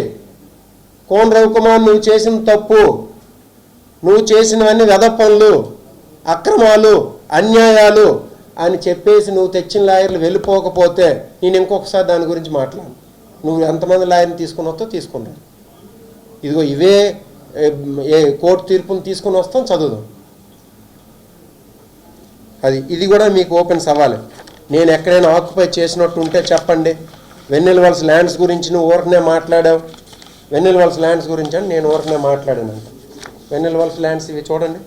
కోన్ రవికుమార్ నువ్వు చేసిన తప్పు, నువ్వు చేసినవన్నీ వెధ పనులు, అక్రమాలు, అన్యాయాలు అని చెప్పేసి నువ్వు తెచ్చిన లాయర్లు వెళ్ళిపోకపోతే నేను ఇంకొకసారి దాని గురించి మాట్లాడు. నువ్వు ఎంతమంది లాయర్ని తీసుకుని వస్తావు తీసుకున్నావు. ఇదిగో ఇవే కోర్టు తీర్పును తీసుకుని వస్తాం, చదువుదాం. ఇది కూడా మీకు ఓపెన్ సవాల్. నేను ఎక్కడైనా ఆక్యుపై చేసినట్టు ఉంటే చెప్పండి. వెన్నెల వాల్స్ ల్యాండ్స్ గురించి నువ్వు ఊరకనే మాట్లాడావు. వెన్నెల వాల్స్ ల్యాండ్స్ గురించి అని నేను ఊరకనే మాట్లాడానంట. వెన్నెల వాల్స్ ల్యాండ్స్ ఇవి చూడండి,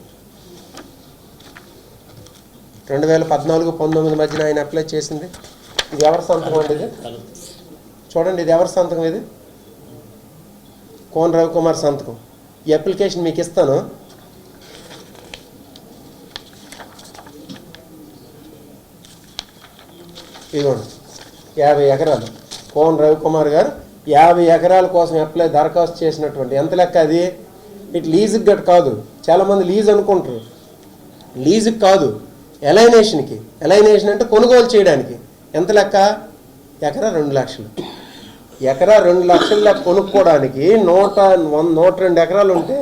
2014-19 మధ్యన ఆయన అప్లై చేసింది. ఇది ఎవరి సంతకం అండి? ఇది చూడండి, ఇది ఎవరి సంతకం? ఇది కోన్ రవికుమార్ సంతకం. ఈ అప్లికేషన్ మీకు ఇస్తాను. ఇదిగోండి, 50 ఎకరాలు కోన్ రవికుమార్ గారు 50 ఎకరాల కోసం దరఖాస్తు చేసినటువంటి. ఎంత లెక్క అది? ఇటు లీజుకి గట్ కాదు, చాలామంది లీజ్ అనుకుంటారు. లీజుకి కాదు, ఎలైనేషన్కి. ఎలైనేషన్ అంటే కొనుగోలు చేయడానికి. ఎంత లెక్క? ఎకరా 2 లక్షలు. ఎకరా 2 లక్షల కొనుక్కోవడానికి 102 ఎకరాలు ఉంటే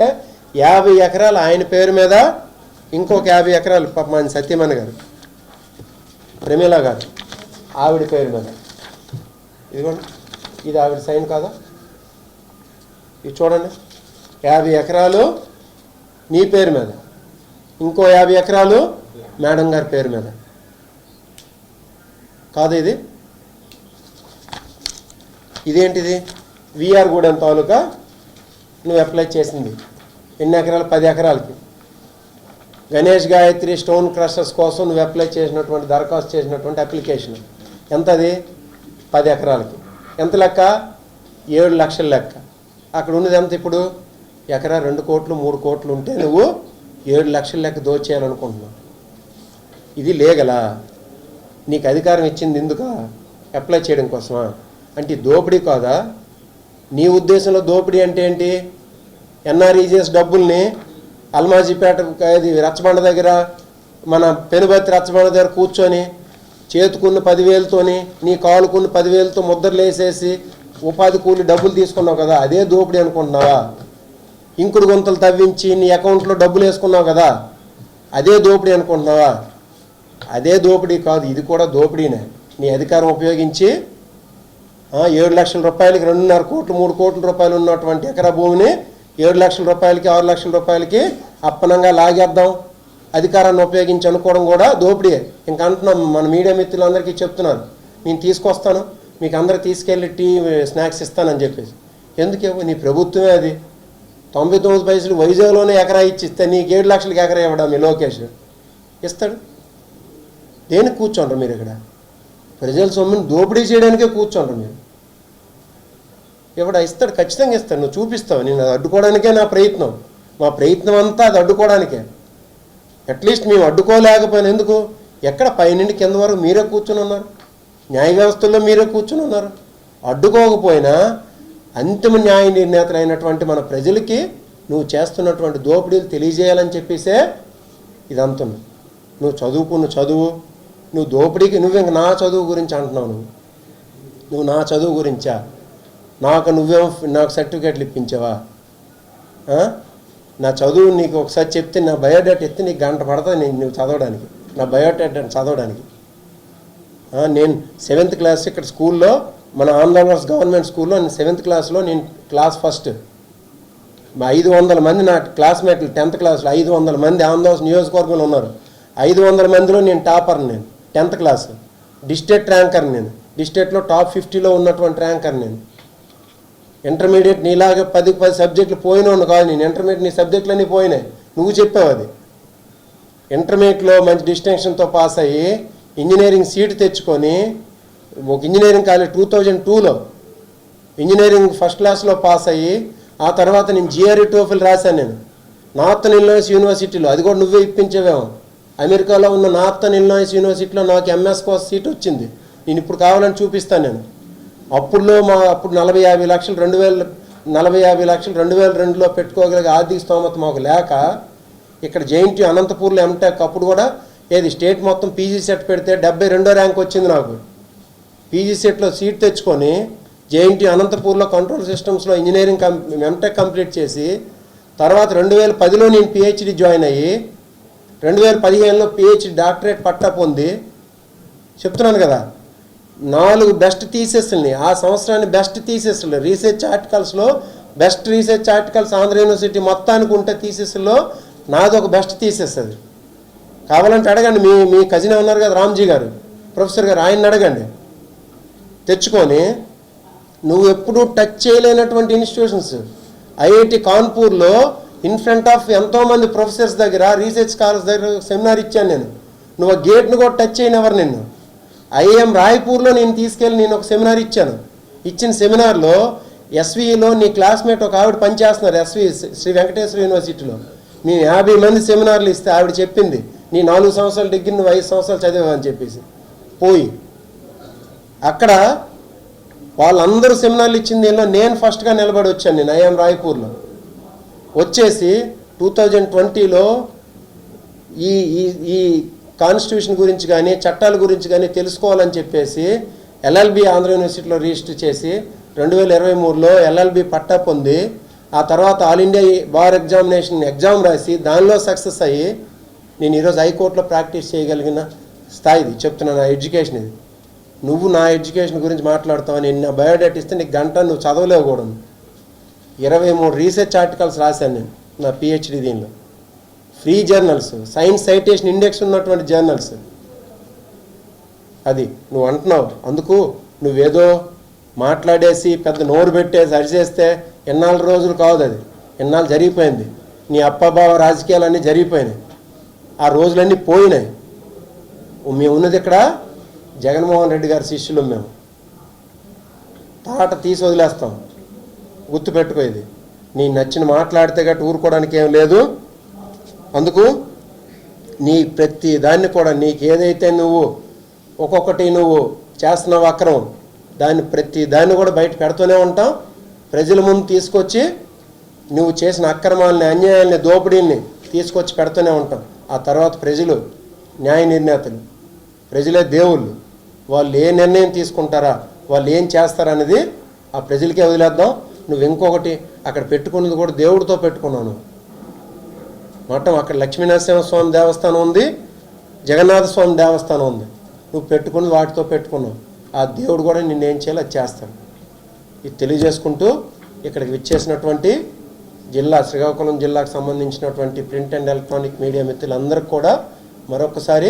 50 ఎకరాలు ఆయన పేరు మీద, ఇంకొక 50 ఎకరాలు పాపం ఆయన సత్యమణి గారు, ప్రమీల గారు ఆవిడ పేరు మీద. ఇదిగోండి, ఇది ఆవిడ సైన్ కాదా? ఇది చూడండి, 50 ఎకరాలు నీ పేరు మీద, ఇంకో 50 ఎకరాలు మేడం గారి పేరు మీద. కాదు ఇది? ఇదేంటిది? విఆర్ గూడెం తాలూకా నువ్వు అప్లై చేసింది. ఎన్ని ఎకరాలు? 10 ఎకరాలకి. గణేష్ గాయత్రి స్టోన్ క్రషర్స్ కోసం నువ్వు అప్లై చేసినటువంటి, దరఖాస్తు చేసినటువంటి అప్లికేషన్ ఎంత? అది 10 ఎకరాలకి. ఎంత లెక్క? 7 లక్షల లెక్క. అక్కడ ఉన్నది ఎంత ఇప్పుడు? ఎకరా 2 కోట్లు 3 కోట్లు ఉంటే నువ్వు 7 లక్షల లెక్క దోచేయాలనుకుంటున్నావు. ఇది లీగలా? నీకు అధికారం ఇచ్చింది ఎందుకు? అప్లై చేయడం కోసమా? అంటే దోపిడీ కాదా? నీ ఉద్దేశంలో దోపిడీ అంటే ఏంటి? ఎన్ఆర్ఈజీఎస్ డబ్బుల్ని అల్మాజీపేట, ఇది రచ్చబండ దగ్గర మన పెనుబతి రచ్చబండ దగ్గర కూర్చొని చేతుకున్న 10,000తోని నీ కాలుకున్న 10,000తో ముద్రలు వేసేసి ఉపాధి కూలి డబ్బులు తీసుకున్నావు కదా, అదే దోపిడీ అనుకుంటున్నావా? ఇంకుడు గుంతలు తవ్వించి నీ అకౌంట్లో డబ్బులు వేసుకున్నావు కదా, అదే దోపిడీ అనుకుంటున్నావా? అదే దోపిడీ కాదు, ఇది కూడా దోపిడీనే. నీ అధికారం ఉపయోగించి 7 లక్షల రూపాయలకి 2.5 కోట్లు 3 కోట్ల రూపాయలు ఉన్నటువంటి ఎకరా భూమిని 7 లక్షల రూపాయలకి 6 లక్షల రూపాయలకి అప్పనంగా లాగేద్దాం అధికారాన్ని ఉపయోగించి అనుకోవడం కూడా దోపిడీ. ఇంకా అంటున్నాం, మన మీడియా మిత్రులందరికీ చెప్తున్నాను, నేను తీసుకొస్తాను మీకు అందరూ తీసుకెళ్ళి టీ స్నాక్స్ ఇస్తానని చెప్పేసి. ఎందుకేమో నీ ప్రభుత్వమే అది. 99 పైసలు వైజాగ్లోనే ఎకరా ఇచ్చిస్తే నీకు 7 లక్షలకి ఎకరా ఇవ్వడం మీ లోకేష్ ఇస్తాడు? దేనికి కూర్చోండ్రు మీరు? ఇక్కడ ప్రజల సొమ్ముని దోపిడీ చేయడానికే కూర్చోండ్రు మీరు. ఎవడ ఇస్తాడు? ఖచ్చితంగా ఇస్తాడు. నువ్వు చూపిస్తావు. నేను అది అడ్డుకోవడానికే నా ప్రయత్నం. మా ప్రయత్నం అంతా అది అడ్డుకోవడానికే. అట్లీస్ట్ మేము అడ్డుకోలేకపోయినా ఎందుకు? ఎక్కడ పైనుండి కింద వరకు మీరే కూర్చొని ఉన్నారు, న్యాయ వ్యవస్థల్లో మీరే కూర్చొని ఉన్నారు. అడ్డుకోకపోయినా అంతిమ న్యాయ నిర్ణేతలు అయినటువంటి మన ప్రజలకి నువ్వు చేస్తున్నటువంటి దోపిడీలు తెలియజేయాలని చెప్పేసే ఇదంతా. నువ్వు చదువుకున్న చదువు, నువ్వు దోపిడీకి నువ్వు ఇంక నా చదువు గురించి అంటున్నావు. నువ్వు నా చదువు గురించా? నాకు సర్టిఫికేట్లు ఇప్పించావా? నా చదువు నీకు ఒకసారి చెప్తే, నా బయోడేటా ఎత్తి నీకు గంట పడుతుంది నువ్వు చదవడానికి, నా బయోడేటా చదవడానికి. నేను 7th క్లాస్ ఇక్కడ స్కూల్లో, మన ఆంధ్రప్రదేశ్ గవర్నమెంట్ స్కూల్లో 7th క్లాస్లో నేను క్లాస్ ఫస్ట్. 500 మంది నా క్లాస్మేట్లు 10th క్లాస్లో 500 మంది ఆంధ్రప్రదేశ్ నియోజకవర్గంలో ఉన్నారు. 500 మందిలో నేను టాపర్. నేను 10th క్లాస్ డిస్ట్రిక్ట్ ర్యాంకర్. నేను డిస్ట్రిక్ట్లో టాప్ 50లో ఉన్నటువంటి ర్యాంకర్. నేను ఇంటర్మీడియట్ నీలాగా 10 సబ్జెక్టులు పోయినోడు కాదు. నేను ఇంటర్మీడియట్ నీ సబ్జెక్టులన్నీ పోయినాయి, నువ్వు చెప్పావు అది. ఇంటర్మీడియట్లో మంచి డిస్టింక్షన్తో పాస్ అయ్యి ఇంజనీరింగ్ సీట్ తెచ్చుకొని ఒక ఇంజనీరింగ్ కాలేజ్ 2002లో ఇంజనీరింగ్ ఫస్ట్ క్లాస్లో పాస్ అయ్యి, ఆ తర్వాత నేను జిఆర్ఈ టోఫిల్ రాశాను. నేను నార్థన్ ఇల్లినాయిస్ యూనివర్సిటీలో, అది కూడా నువ్వే ఇప్పించేవేమో. అమెరికాలో ఉన్న నార్థన్ ఇల్లినాయిస్ యూనివర్సిటీలో నాకు ఎంఎస్ కోర్స్ సీట్ వచ్చింది. నేను ఇప్పుడు కావాలని చూపిస్తాను. నేను అప్పుడు 40-50 లక్షలు 2002లో పెట్టుకోగలిగే ఆర్థిక స్తోమత మాకు లేక ఇక్కడ జేఎన్టీయూ అనంతపూర్లో ఎంటెక్ అప్పుడు కూడా ఏది స్టేట్ మొత్తం పీజీ సెట్ పెడితే 72వ ర్యాంక్ వచ్చింది నాకు. పీజీ సెట్లో సీట్ తెచ్చుకొని జేఎన్టీయూ అనంతపూర్లో కంట్రోల్ సిస్టమ్స్లో ఇంజనీరింగ్ ఎంటెక్ కంప్లీట్ చేసి, తర్వాత 2010లో నేను పిహెచ్డి జాయిన్ అయ్యి 2015లో పిహెచ్డి డాక్టరేట్ పట్టా పొంది, చెప్తున్నాను కదా, 4 బెస్ట్ థీసిస్ని ఆ సంవత్సరాన్ని బెస్ట్ థీసిస్లు రీసెర్చ్ ఆర్టికల్స్లో best research articles Andhra university మొత్తానికి ఉంటే థీసిస్లో నాది ఒక బెస్ట్ థీసిస్. అది కావాలంటే అడగండి, మీ కజిన్ ఉన్నారు కదా రామ్జీ గారు, ప్రొఫెసర్ గారు, ఆయన్ని అడగండి. తెచ్చుకొని నువ్వు ఎప్పుడూ టచ్ చేయలేనటువంటి ఇన్స్టిట్యూషన్స్, ఐఐటి కాన్పూర్లో ఇన్ ఫ్రంట్ ఆఫ్ ఎంతోమంది ప్రొఫెసర్స్ దగ్గర, రీసెర్చ్ స్కాలర్స్ దగ్గర సెమినార్ ఇచ్చాను నేను. నువ్వు ఆ గేట్ను కూడా టచ్ చేయనివ్వరు నిన్ను. ఐఎం రాయ్పూర్లో నేను తీసుకెళ్ళి నేను ఒక సెమినార్ ఇచ్చాను. ఇచ్చిన సెమినార్లో ఎస్విలో నీ క్లాస్మేట్ ఒక ఆవిడ పనిచేస్తున్నారు, ఎస్వి శ్రీ వెంకటేశ్వర యూనివర్సిటీలో. మేము 50 మంది సెమినార్లు ఇస్తే ఆవిడ చెప్పింది, నీ 4 సంవత్సరాల డిగ్రీ నువ్వు 5 సంవత్సరాలు చదివావని చెప్పేసి. పోయి అక్కడ వాళ్ళందరూ సెమినార్లు ఇచ్చింది దీనిలో నేను ఫస్ట్గా నిలబడి వచ్చాను. నేను ఐఎం రాయ్పూర్లో వచ్చేసి 2020లో ఈ కాన్స్టిట్యూషన్ గురించి కానీ చట్టాల గురించి కానీ తెలుసుకోవాలని చెప్పేసి ఎల్ఎల్బి ఆంధ్ర యూనివర్సిటీలో రిజిస్టర్ చేసి 2023లో ఎల్ఎల్బి పట్టా పొంది, ఆ తర్వాత ఆల్ ఇండియా బార్ ఎగ్జామ్ రాసి దానిలో సక్సెస్ అయ్యి నేను ఈరోజు హైకోర్టులో ప్రాక్టీస్ చేయగలిగిన స్థాయిది చెప్తున్నాను. నా ఎడ్యుకేషన్ ఇది. నువ్వు నా ఎడ్యుకేషన్ గురించి మాట్లాడుతావు. నేను నా బయోడేటా ఇస్తే నీకు గంట నువ్వు చదవలేవు కూడా. 23 రీసెర్చ్ ఆర్టికల్స్ రాశాను నేను నా పిహెచ్డి దీనిలో. Free journals, science citation index ఉన్నటువంటి జర్నల్స్. అది నువ్వు అంటున్నావు. అందుకు నువ్వేదో మాట్లాడేసి పెద్ద నోరు పెట్టేసి అరిచేస్తే ఎన్నాళ్ళు రోజులు కాదు. అది ఎన్నాళ్ళు జరిగిపోయింది. నీ అప్పబావ రాజకీయాలన్నీ జరిగిపోయినాయి, ఆ రోజులన్నీ పోయినాయి. మేము ఉన్నది ఇక్కడ జగన్మోహన్ రెడ్డి గారి శిష్యులు. మేము తాట తీసి వదిలేస్తాం. గుర్తుపెట్టుకో, ఇది నీ నచ్చిన మాట్లాడితే గట్టి ఊరుకోవడానికి ఏం లేదు. అందుకు నీ ప్రతి దాన్ని కూడా నీకు ఏదైతే నువ్వు ఒక్కొక్కటి నువ్వు చేస్తున్నావు అక్రమం, దాన్ని ప్రతి దాన్ని కూడా బయట పెడుతూనే ఉంటాం. ప్రజల ముందు తీసుకొచ్చి నువ్వు చేసిన అక్రమాలని, అన్యాయాలని, దోపిడీల్ని తీసుకొచ్చి పెడుతూనే ఉంటాం. ఆ తర్వాత ప్రజలు న్యాయ నిర్ణేతలు, ప్రజలే దేవుళ్ళు. వాళ్ళు ఏ నిర్ణయం తీసుకుంటారా, వాళ్ళు ఏం చేస్తారనేది ఆ ప్రజలకే వదిలేద్దాం. నువ్వు ఇంకొకటి అక్కడ పెట్టుకున్నది కూడా దేవుడితో పెట్టుకున్నాను. మొత్తం అక్కడ లక్ష్మీనరసింహస్వామి దేవస్థానం ఉంది, జగన్నాథ స్వామి దేవస్థానం ఉంది. నువ్వు పెట్టుకుని వాటితో పెట్టుకున్నావు. ఆ దేవుడు కూడా నిన్నేం చేయాలో అది చేస్తాడు. ఇది తెలియజేసుకుంటూ ఇక్కడికి విచ్చేసినటువంటి శ్రీకాకుళం జిల్లాకు సంబంధించినటువంటి ప్రింట్ అండ్ ఎలక్ట్రానిక్ మీడియా మిత్రులందరికీ కూడా మరొకసారి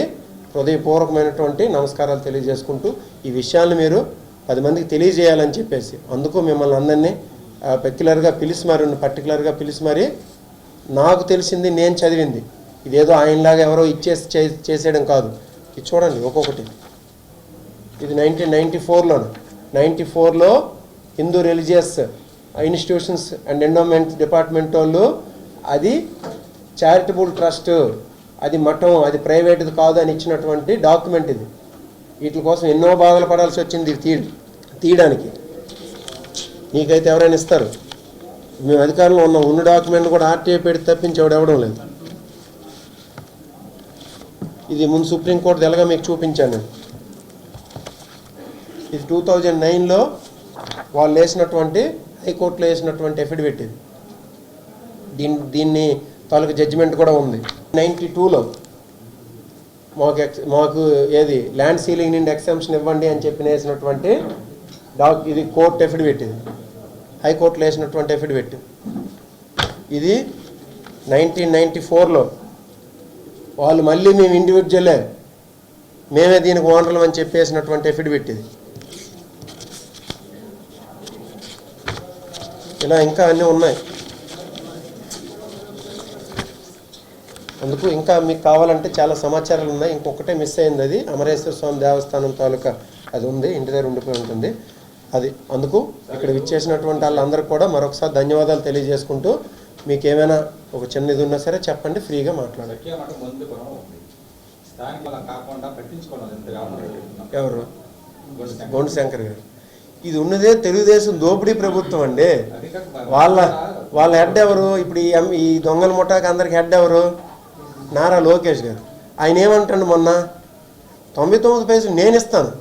హృదయపూర్వకమైనటువంటి నమస్కారాలు తెలియజేసుకుంటూ ఈ విషయాన్ని మీరు 10 మందికి తెలియజేయాలని చెప్పేసి అందుకు మిమ్మల్ని అందరినీ పర్టికులర్గా పిలిచి మరి నాకు తెలిసింది, నేను చదివింది, ఇదేదో ఆయనలాగా ఎవరో ఇచ్చేసి చేసేయడం కాదు. ఇది చూడండి ఒక్కొక్కటి. ఇది 1994లో Hindu religious institutions and endowment department వాళ్ళు అది చారిటబుల్ ట్రస్ట్, అది మఠం, అది ప్రైవేట్ది కాదు అని ఇచ్చినటువంటి డాక్యుమెంట్ ఇది. వీటి కోసం ఎన్నో బాధలు పడాల్సి వచ్చింది తీయడానికి. నీకైతే ఎవరైనా ఇస్తారు. మేము అధికారంలో ఉన్న డాక్యుమెంట్ కూడా ఆర్టీఐ పెట్టి తప్పించేవాడు ఎవడం లేదు. ఇది ముందు సుప్రీంకోర్టు తెలగా మీకు చూపించాను. ఇది 2009లో వాళ్ళు వేసినటువంటి హైకోర్టులో వేసినటువంటి ఎఫిడవిట్ ఇది. దీన్ని తాలూకు జడ్జిమెంట్ కూడా ఉంది. 92లో మాకు ఏది ల్యాండ్ సీలింగ్ నుండి ఎక్సెంప్షన్ ఇవ్వండి అని చెప్పి వేసినటువంటి ఇది కోర్టు ఎఫిడవిట్. ఇది హైకోర్టులో వేసినటువంటి ఎఫిడవిట్. ఇది 1994లో వాళ్ళు మళ్ళీ మేము ఇండివిజువలే, మేమే దీనికి ఓనర్లు అని చెప్పేసినటువంటి ఎఫిడవిట్ ఇది. ఇలా ఇంకా అన్నీ ఉన్నాయి. అందుకు ఇంకా మీకు కావాలంటే చాలా సమాచారాలు ఉన్నాయి. ఇంకొకటే మిస్ అయింది, అది అమరేశ్వర స్వామి దేవస్థానం తాలూకా అది ఉంది, ఇంటి దగ్గర ఉండిపోయి ఉంటుంది అది. అందుకు ఇక్కడ విచ్చేసినటువంటి వాళ్ళందరికీ కూడా మరొకసారి ధన్యవాదాలు తెలియజేసుకుంటూ మీకు ఏమైనా ఒక చిన్న ఇది ఉన్నా సరే చెప్పండి, ఫ్రీగా మాట్లాడండి. ఎవరు? గొండు శంకర్ గారు. ఇది ఉన్నదే తెలుగుదేశం దోపిడీ ప్రభుత్వం అండి. వాళ్ళ హెడ్ ఎవరు? ఇప్పుడు ఈ దొంగల ముఠాకి అందరికి హెడ్ ఎవరు? నారా లోకేష్ గారు. ఆయన ఏమంటాడు, మొన్న 99 పైసలు నేను ఇస్తాను,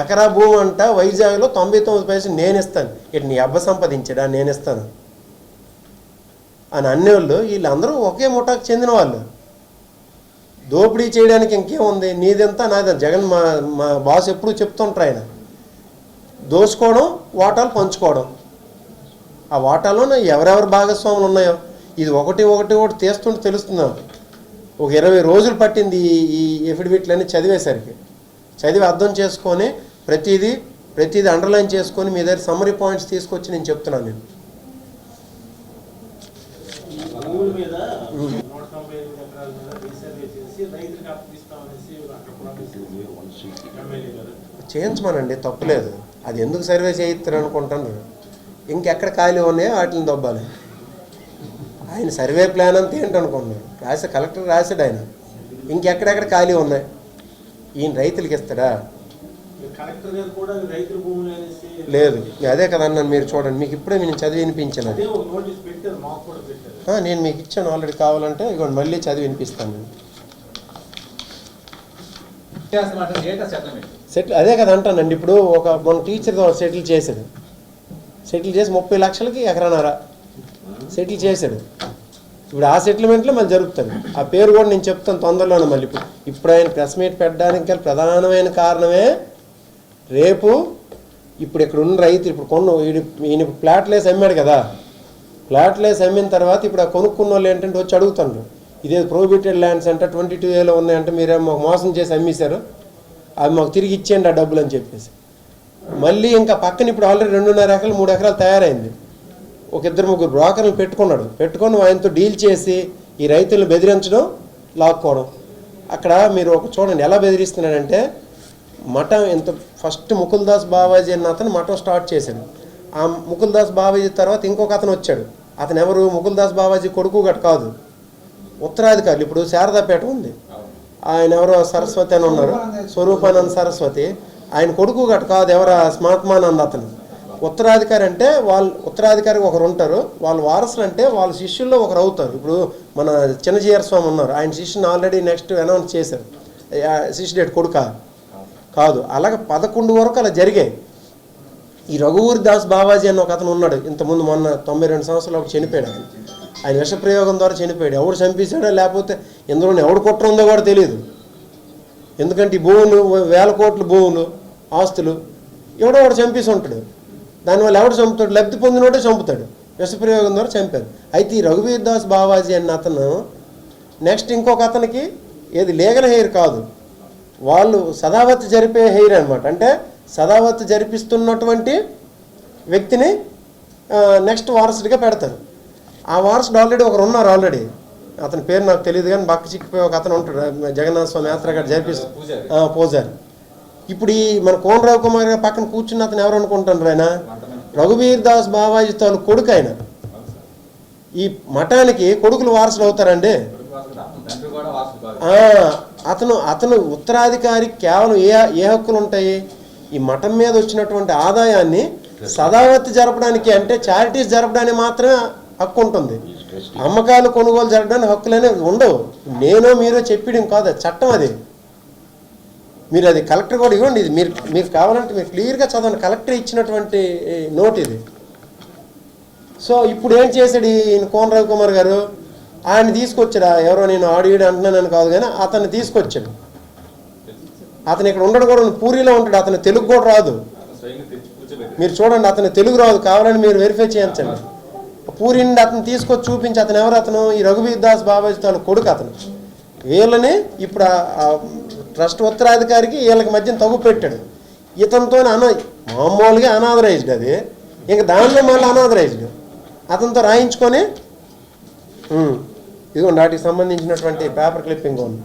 ఎకరా భూమి అంట వైజాగ్లో 99 పైసలు నేను ఇస్తాను. ఇటు నీ అబ్బ సంపాదించాడా, నేను ఇస్తాను అని అన్నేవాళ్ళు. వీళ్ళందరూ ఒకే ముఠాకు చెందిన వాళ్ళు. దోపిడీ చేయడానికి ఇంకేముంది, నీదంతా నాదంతా. జగన్ మా బాస్ ఎప్పుడు చెప్తుంటారు, ఆయన దోచుకోవడం, వాటాలు పంచుకోవడం. ఆ వాటాలో ఎవరెవరు భాగస్వాములు ఉన్నాయో ఇది ఒకటి తీస్తుంటే తెలుస్తున్నాం. ఒక 20 రోజులు పట్టింది ఈ ఎఫిడవిట్లన్నీ చదివేసరికి. చదివి అర్థం చేసుకొని ప్రతిదీ అండర్లైన్ చేసుకొని మీ దగ్గర సమ్మరీ పాయింట్స్ తీసుకొచ్చి నేను చెప్తున్నాను. నేను చేయించమనండి, తప్పులేదు. అది ఎందుకు సర్వే చేయిస్తారు అనుకుంటాను. ఇంకెక్కడ ఖాళీ ఉన్నాయో వాటిని దొబ్బాలి. ఆయన సర్వే ప్లాన్ అంతా ఏంటనుకున్నారు, కలెక్టర్ రాశాడు ఆయన. ఇంకెక్కడెక్కడ ఖాళీ ఉన్నాయి, ఈయన రైతులకి ఇస్తాడా? లేదు, అదే కదా అన్నాను. మీరు చూడండి, మీకు ఇప్పుడే నేను చదివి వినిపించాను. నేను మీకు ఇచ్చాను ఆల్రెడీ. కావాలంటే ఇగోండి మళ్ళీ చదివి వినిపిస్తాను నేను. సెటిల్ అదే కదా అంటానండి. ఇప్పుడు మన టీచర్ సెటిల్ చేశాడు. సెటిల్ చేసి 30 లక్షలకి ఎకరన్నర సెటిల్ చేశాడు. ఇప్పుడు ఆ సెటిల్మెంట్లో మళ్ళీ జరుగుతుంది. ఆ పేరు కూడా నేను చెప్తాను తొందరలోనే. మళ్ళీ ఇప్పుడు ఆయన ప్రెస్ మీట్ పెట్టడానికి ప్రధానమైన కారణమే రేపు ఇప్పుడు ఇక్కడ ఉన్న రైతు ఇప్పుడు ఈయన ప్లాట్లేసి అమ్మాడు కదా. ప్లాట్లేసి అమ్మిన తర్వాత ఇప్పుడు ఆ కొనుక్కున్న వాళ్ళు ఏంటంటే వచ్చి అడుగుతారు, ఇదే ప్రొహిబిటెడ్ ల్యాండ్స్ అంటే 22Aలో ఉన్నాయంటే మీరేమో మాకు మోసం చేసి అమ్మేశారు, అవి మాకు తిరిగి ఇచ్చేయండి ఆ డబ్బులు అని చెప్పేసి. మళ్ళీ ఇంకా పక్కన ఇప్పుడు ఆల్రెడీ 2.5 ఎకరాలు 3 ఎకరాలు తయారైంది. ఒక 2-3 బ్రోకర్లు పెట్టుకొని ఆయనతో డీల్ చేసి ఈ రైతులను బెదిరించడం, లాక్కోవడం. అక్కడ మీరు ఒక చూడండి ఎలా బెదిరిస్తున్నాడంటే, మఠం ఎంత ఫస్ట్ ముకుల్దాస్ బావాజీ అన్న అతను మఠం స్టార్ట్ చేశాడు. ఆ ముకుల్దాస్ బావాజీ తర్వాత ఇంకొక అతను వచ్చాడు. అతను ఎవరు? ముకుల్దాస్ బావాజీ కొడుకు గట్ కాదు, ఉత్తరాధికారులు. ఇప్పుడు శారదాపేట ఉంది, ఆయన ఎవరో సరస్వతి అని ఉన్నారు, స్వరూపానంద సరస్వతి. ఆయన కొడుకు గట్ కాదు, ఎవరు? స్మాత్మానంద్. అతను ఉత్తరాధికారి అంటే వాళ్ళు ఉత్తరాధికారికి ఒకరు ఉంటారు, వాళ్ళ వారసులు అంటే వాళ్ళ శిష్యుల్లో ఒకరు అవుతారు. ఇప్పుడు మన చిన్నజీయర్ స్వామి ఉన్నారు, ఆయన శిష్యుని ఆల్రెడీ నెక్స్ట్ అనౌన్స్ చేశారు. శిష్యుడేటి కొడుక కాదు, అలాగే 11 వరకు అలా జరిగాయి. ఈ రఘువీర్ దాస్ బావాజీ అని ఒక అతను ఉన్నాడు, ఇంతకుముందు మొన్న 92 సంవత్సరాలు ఒకటి చనిపోయాడు. ఆయన విషప్రయోగం ద్వారా చనిపోయాడు. ఎవడు చంపేశాడో లేకపోతే ఇందులో ఎవడు కుట్ర ఉందో కూడా తెలియదు. ఎందుకంటే ఈ భూములు, వేల కోట్ల భూములు, ఆస్తులు ఎవడో ఒకడు చంపేసి ఉంటాడు. దానివల్ల ఎవడు చంపుతాడు? లబ్ధి పొందినోడే చంపుతాడు. విషప్రయోగం ద్వారా చంపారు. అయితే ఈ రఘువీర్ దాస్ బావాజీ అన్న అతను నెక్స్ట్ ఇంకొక అతనికి ఏది లీగల్ హెయిర్ కాదు, వాళ్ళు సదావతి జరిపే హెయిర్ అనమాట. అంటే సదావతి జరిపిస్తున్నటువంటి వ్యక్తిని నెక్స్ట్ వారసుడిగా పెడతారు. ఆ వారసుడు ఆల్రెడీ ఒకరు ఉన్నారు. ఆల్రెడీ అతని పేరు నాకు తెలియదు కానీ బక్క చిక్కిపోయి ఒక అతను ఉంటాడు, జగన్నాథ స్వామి యాత్ర గట్రా జరిపిస్తారు, పూజారి. ఇప్పుడు ఈ మన కోన రవికుమార్ గారి పక్కన కూర్చున్న అతను ఎవరు అనుకుంటున్నారు? ఆయన రఘువీర్ దాస్ బావాజీ తాను కొడుకు. ఆయన ఈ మఠానికి కొడుకులు వారసులు అవుతారండి. అతను ఉత్తరాధికారి కేవలం ఏ హక్కులు ఉంటాయి? ఈ మఠం మీద వచ్చినటువంటి ఆదాయాన్ని సదావతి జరపడానికి, అంటే చారిటీస్ జరపడానికి మాత్రమే హక్కు ఉంటుంది. అమ్మకాలు కొనుగోలు జరపడానికి హక్కులు అనేవి ఉండవు. నేనో మీరో చెప్పడం కాదు, చట్టం అది. మీరు అది కలెక్టర్ కూడా ఇవ్వండి. ఇది మీరు కావాలంటే మీరు క్లియర్గా చదవండి, కలెక్టర్ ఇచ్చినటువంటి నోట్ ఇది. సో ఇప్పుడు ఏం చేశాడు ఈయన కోన రవికుమార్ గారు? ఆయన తీసుకొచ్చాడు, ఎవరో నేను ఆడియో అంటున్నానని కాదు కానీ అతన్ని తీసుకొచ్చాడు. అతను ఇక్కడ ఉండడం కూడా పూరిలో ఉంటాడు, అతను తెలుగు కూడా రాదు. మీరు చూడండి, అతను తెలుగు రాదు, కావాలని మీరు వెరిఫై చేయించండి. పూరి నుండి అతను తీసుకొచ్చి చూపించి, అతను ఎవరు? అతను ఈ రఘువీర్ దాస్ బాబాజీ తాను కొడుకు. అతను వీళ్ళని ఇప్పుడు ట్రస్ట్ ఉత్తరాధికారికి వీళ్ళకి మధ్యన తగ్గు పెట్టాడు. ఇతనితో మామూలుగా అనాథరైజ్డ్, అది ఇంక దానిలో మళ్ళీ అనాథరైజ్డ్. అతనితో రాయించుకొని ఇదిగోండి వాటికి సంబంధించినటువంటి పేపర్ క్లిప్పింగ్ ఉంది.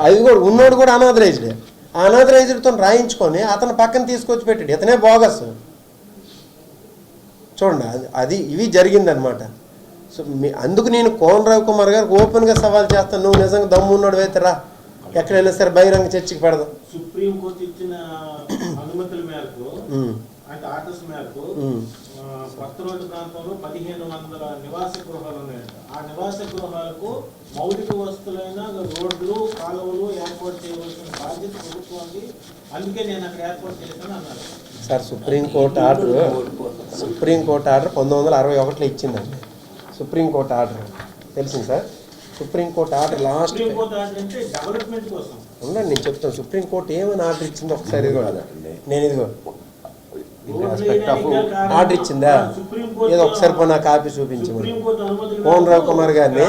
అది కూడా ఉన్నోడు కూడా అనాథరైజ్డే. ఆ అనాథరైజ్డ్తో రాయించుకొని అతను పక్కన తీసుకొచ్చి పెట్టాడు. ఇతనే బోగస్. చూడండి, అది ఇవి జరిగిందనమాట. సో అందుకు నేను కోన రవికుమార్ గారికి ఓపెన్గా సవాల్ చేస్తాను, నువ్వు నిజంగా దమ్మున్నాడు అయితే రా, ఎక్కడైనా సరే బహిరంగ చర్చకి పెడదాం. సుప్రీంకోర్టు ఇచ్చిన అనుమతుల మేరకు, అంటే ఆర్డర్స్ మేరకు కొత్త రోడ్డు ప్రాంతంలో 1500 నివాస గృహాలు ఉన్నాయంట. ఆ నివాస గృహాలకు మౌలిక వస్తువులైన రోడ్లు, కాలువలు ఏర్పాటు చేయవలసిన బాధ్యత ప్రభుత్వానికి. అందుకే నేను అక్కడ ఏర్పాటు చేశాను అన్నారు సార్. సుప్రీంకోర్టు ఆర్డర్ 1961లో ఇచ్చిందండి. సుప్రీంకోర్టు ఆర్డర్ తెలిసింది సార్. సుప్రీంకోర్టు ఆర్డర్ లాస్ట్ అంటే డెవలప్మెంట్ కోసం ఉండండి, నేను చెప్తాను. సుప్రీంకోర్టు ఏమైనా ఆర్డర్ ఇచ్చిందో ఒకసారి ఇదిగో, నేను ఇదిగో ఆర్డర్ ఇచ్చిందా ఏదో ఒకసారి నా కాపీ చూపించమని కోన రవికుమార్ గారిని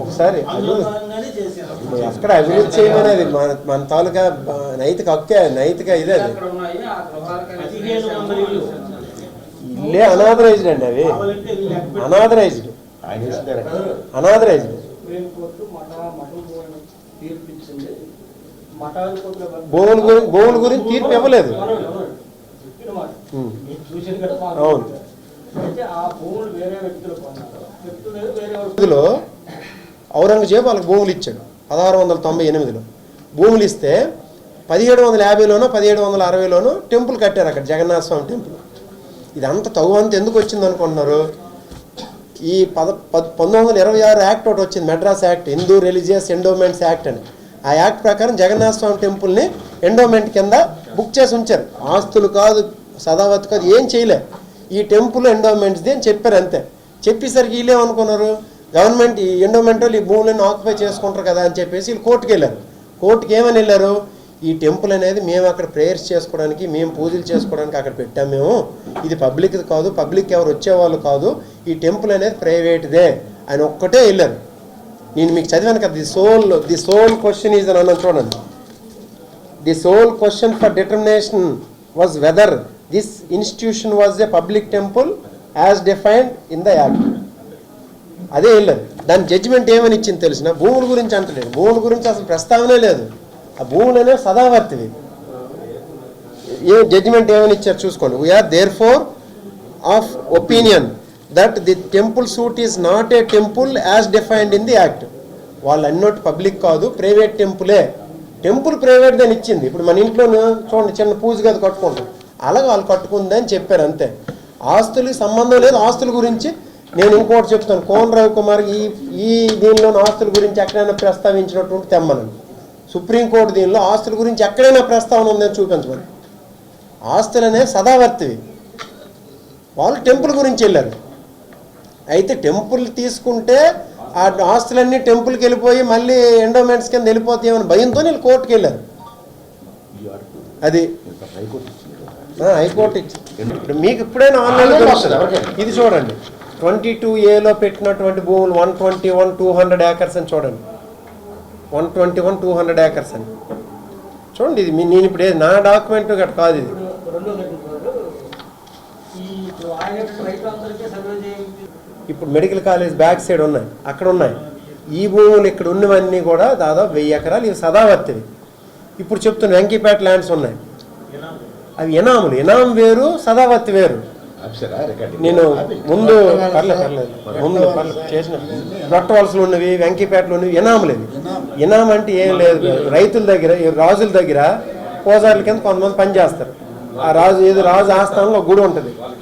ఒకసారి ఎక్కడ అభివృద్ధి చేయమనేది మన తాలూకా నైతిక హక్కే, నైతిక ఇదే. అది ఇల్లే అనాథరైజ్డ్ అండి, అవి అనాథరైజ్డ్. భూముల గురించి తీర్పు ఇవ్వలేదు. అవును, ఔరంగజేబు వాళ్ళకి భూములు ఇచ్చాడు 1698లో. భూములు ఇస్తే 1750లోనో 1760లోనో టెంపుల్ కట్టారు అక్కడ, జగన్నాథ స్వామి టెంపుల్. ఇదంతా తగువంత ఎందుకు వచ్చింది అనుకుంటున్నారు? ఈ 1926 యాక్ట్ ఒకటి వచ్చింది, Madras act, Hindu religious endowments act అని. ఆ యాక్ట్ ప్రకారం జగన్నాథ స్వామి టెంపుల్ని ఎండోమెంట్ కింద బుక్ చేసి ఉంచారు. ఆస్తులు కాదు, సదావతి కాదు, ఏం చేయలే. ఈ టెంపుల్ ఎండోమెంట్స్ది అని చెప్పారు అంతే. చెప్పేసరికి వీళ్ళేమనుకున్నారు, గవర్నమెంట్ ఈ ఎండోమెంట్ వాళ్ళు ఈ భూములను ఆక్యుపై చేసుకుంటారు కదా అని చెప్పేసి వీళ్ళు కోర్టుకు వెళ్ళారు. కోర్టుకి ఏమని వెళ్ళారు, ఈ టెంపుల్ అనేది మేము అక్కడ ప్రేయర్స్ చేసుకోవడానికి, మేము పూజలు చేసుకోవడానికి అక్కడ పెట్టాము, మేము ఇది పబ్లిక్ది కాదు, పబ్లిక్ ఎవరు వచ్చేవాళ్ళు కాదు, ఈ టెంపుల్ అనేది ప్రైవేట్దే అని ఒక్కటే వెళ్ళారు. నేను మీకు చదివాను కదా, ది సోల్ క్వశ్చన్ ఈజ్ అని అన్నాను చూడండి. The sole question for determination was whether this institution was a public temple as defined in the act. అదే వెళ్ళారు. దాని జడ్జిమెంట్ ఏమని ఇచ్చింది తెలిసిన? భూముల గురించి అంటలేదు, భూముల గురించి అసలు ప్రస్తావనే లేదు. ఆ భూములు అనేవి సదావర్తివి. ఏ జడ్జిమెంట్ ఏమని ఇచ్చారు చూసుకోండి. We are therefore of opinion that the temple suit is not a temple as defined in the act. వాళ్ళు అన్నట్టు పబ్లిక్ కాదు, ప్రైవేట్ టెంపులే టెంపుల్ ప్రైవేట్ దాన్ని ఇచ్చింది. ఇప్పుడు మన ఇంట్లోనూ చూడండి చిన్న పూజ గది కట్టుకుంటాం, అలాగే వాళ్ళు కట్టుకుందని చెప్పారు అంతే. ఆస్తులకి సంబంధం లేదు. ఆస్తుల గురించి నేను ఇంకోటి చెప్తాను, కోన రవికుమార్ ఈ దీనిలో ఆస్తుల గురించి ఎక్కడైనా ప్రస్తావించినటువంటి తెమ్మనండి. సుప్రీంకోర్టు దీనిలో ఆస్తుల గురించి ఎక్కడైనా ప్రస్తావన ఉందని చూపించమని. ఆస్తులనే సదావర్తివి. వాళ్ళు టెంపుల్ గురించి వెళ్ళారు. అయితే టెంపుల్ తీసుకుంటే ఆ ఆస్తులన్నీ టెంపుల్కి వెళ్ళిపోయి మళ్ళీ ఎండోమెంట్స్ కింద వెళ్ళిపోతాయేమని భయంతో వీళ్ళు కోర్టుకు వెళ్ళారు. అది హైకోర్టు ఇచ్చింది. మీకు ఇప్పుడైనా ఆన్లైన్లో దొరుకుతుంది. ఇది చూడండి, 22A పెట్టినటువంటి భూములు 121 200 acres అని చూడండి. 121 200 acres అని చూడండి. ఇది నేను ఇప్పుడు నా డాక్యుమెంట్ గట్ట కాదు ఇది. ఇప్పుడు మెడికల్ కాలేజ్ బ్యాక్ సైడ్ ఉన్నాయి, అక్కడ ఉన్నాయి. ఈ భూములు ఇక్కడ ఉన్నవన్నీ కూడా దాదాపు 1000 ఎకరాలు ఇవి సదావర్తివి. ఇప్పుడు చెప్తున్న వెంకీపేట ల్యాండ్స్ ఉన్నాయి, అవి ఎనాములు. ఎనాం వేరు, సదావర్తి వేరు. నేను ముందు ముందు చేసిన రొట్టవలసలు ఉన్నవి, వెంకీపేటలు ఉన్నవి ఎనాములు. ఇవి ఎనాం అంటే ఏం లేదు, రైతుల దగ్గర రాజుల దగ్గర పూజారుల కింద కొంతమంది పనిచేస్తారు. ఆ రాజు ఏదో రాజు ఆస్థానంలో గుడి ఉంటుంది,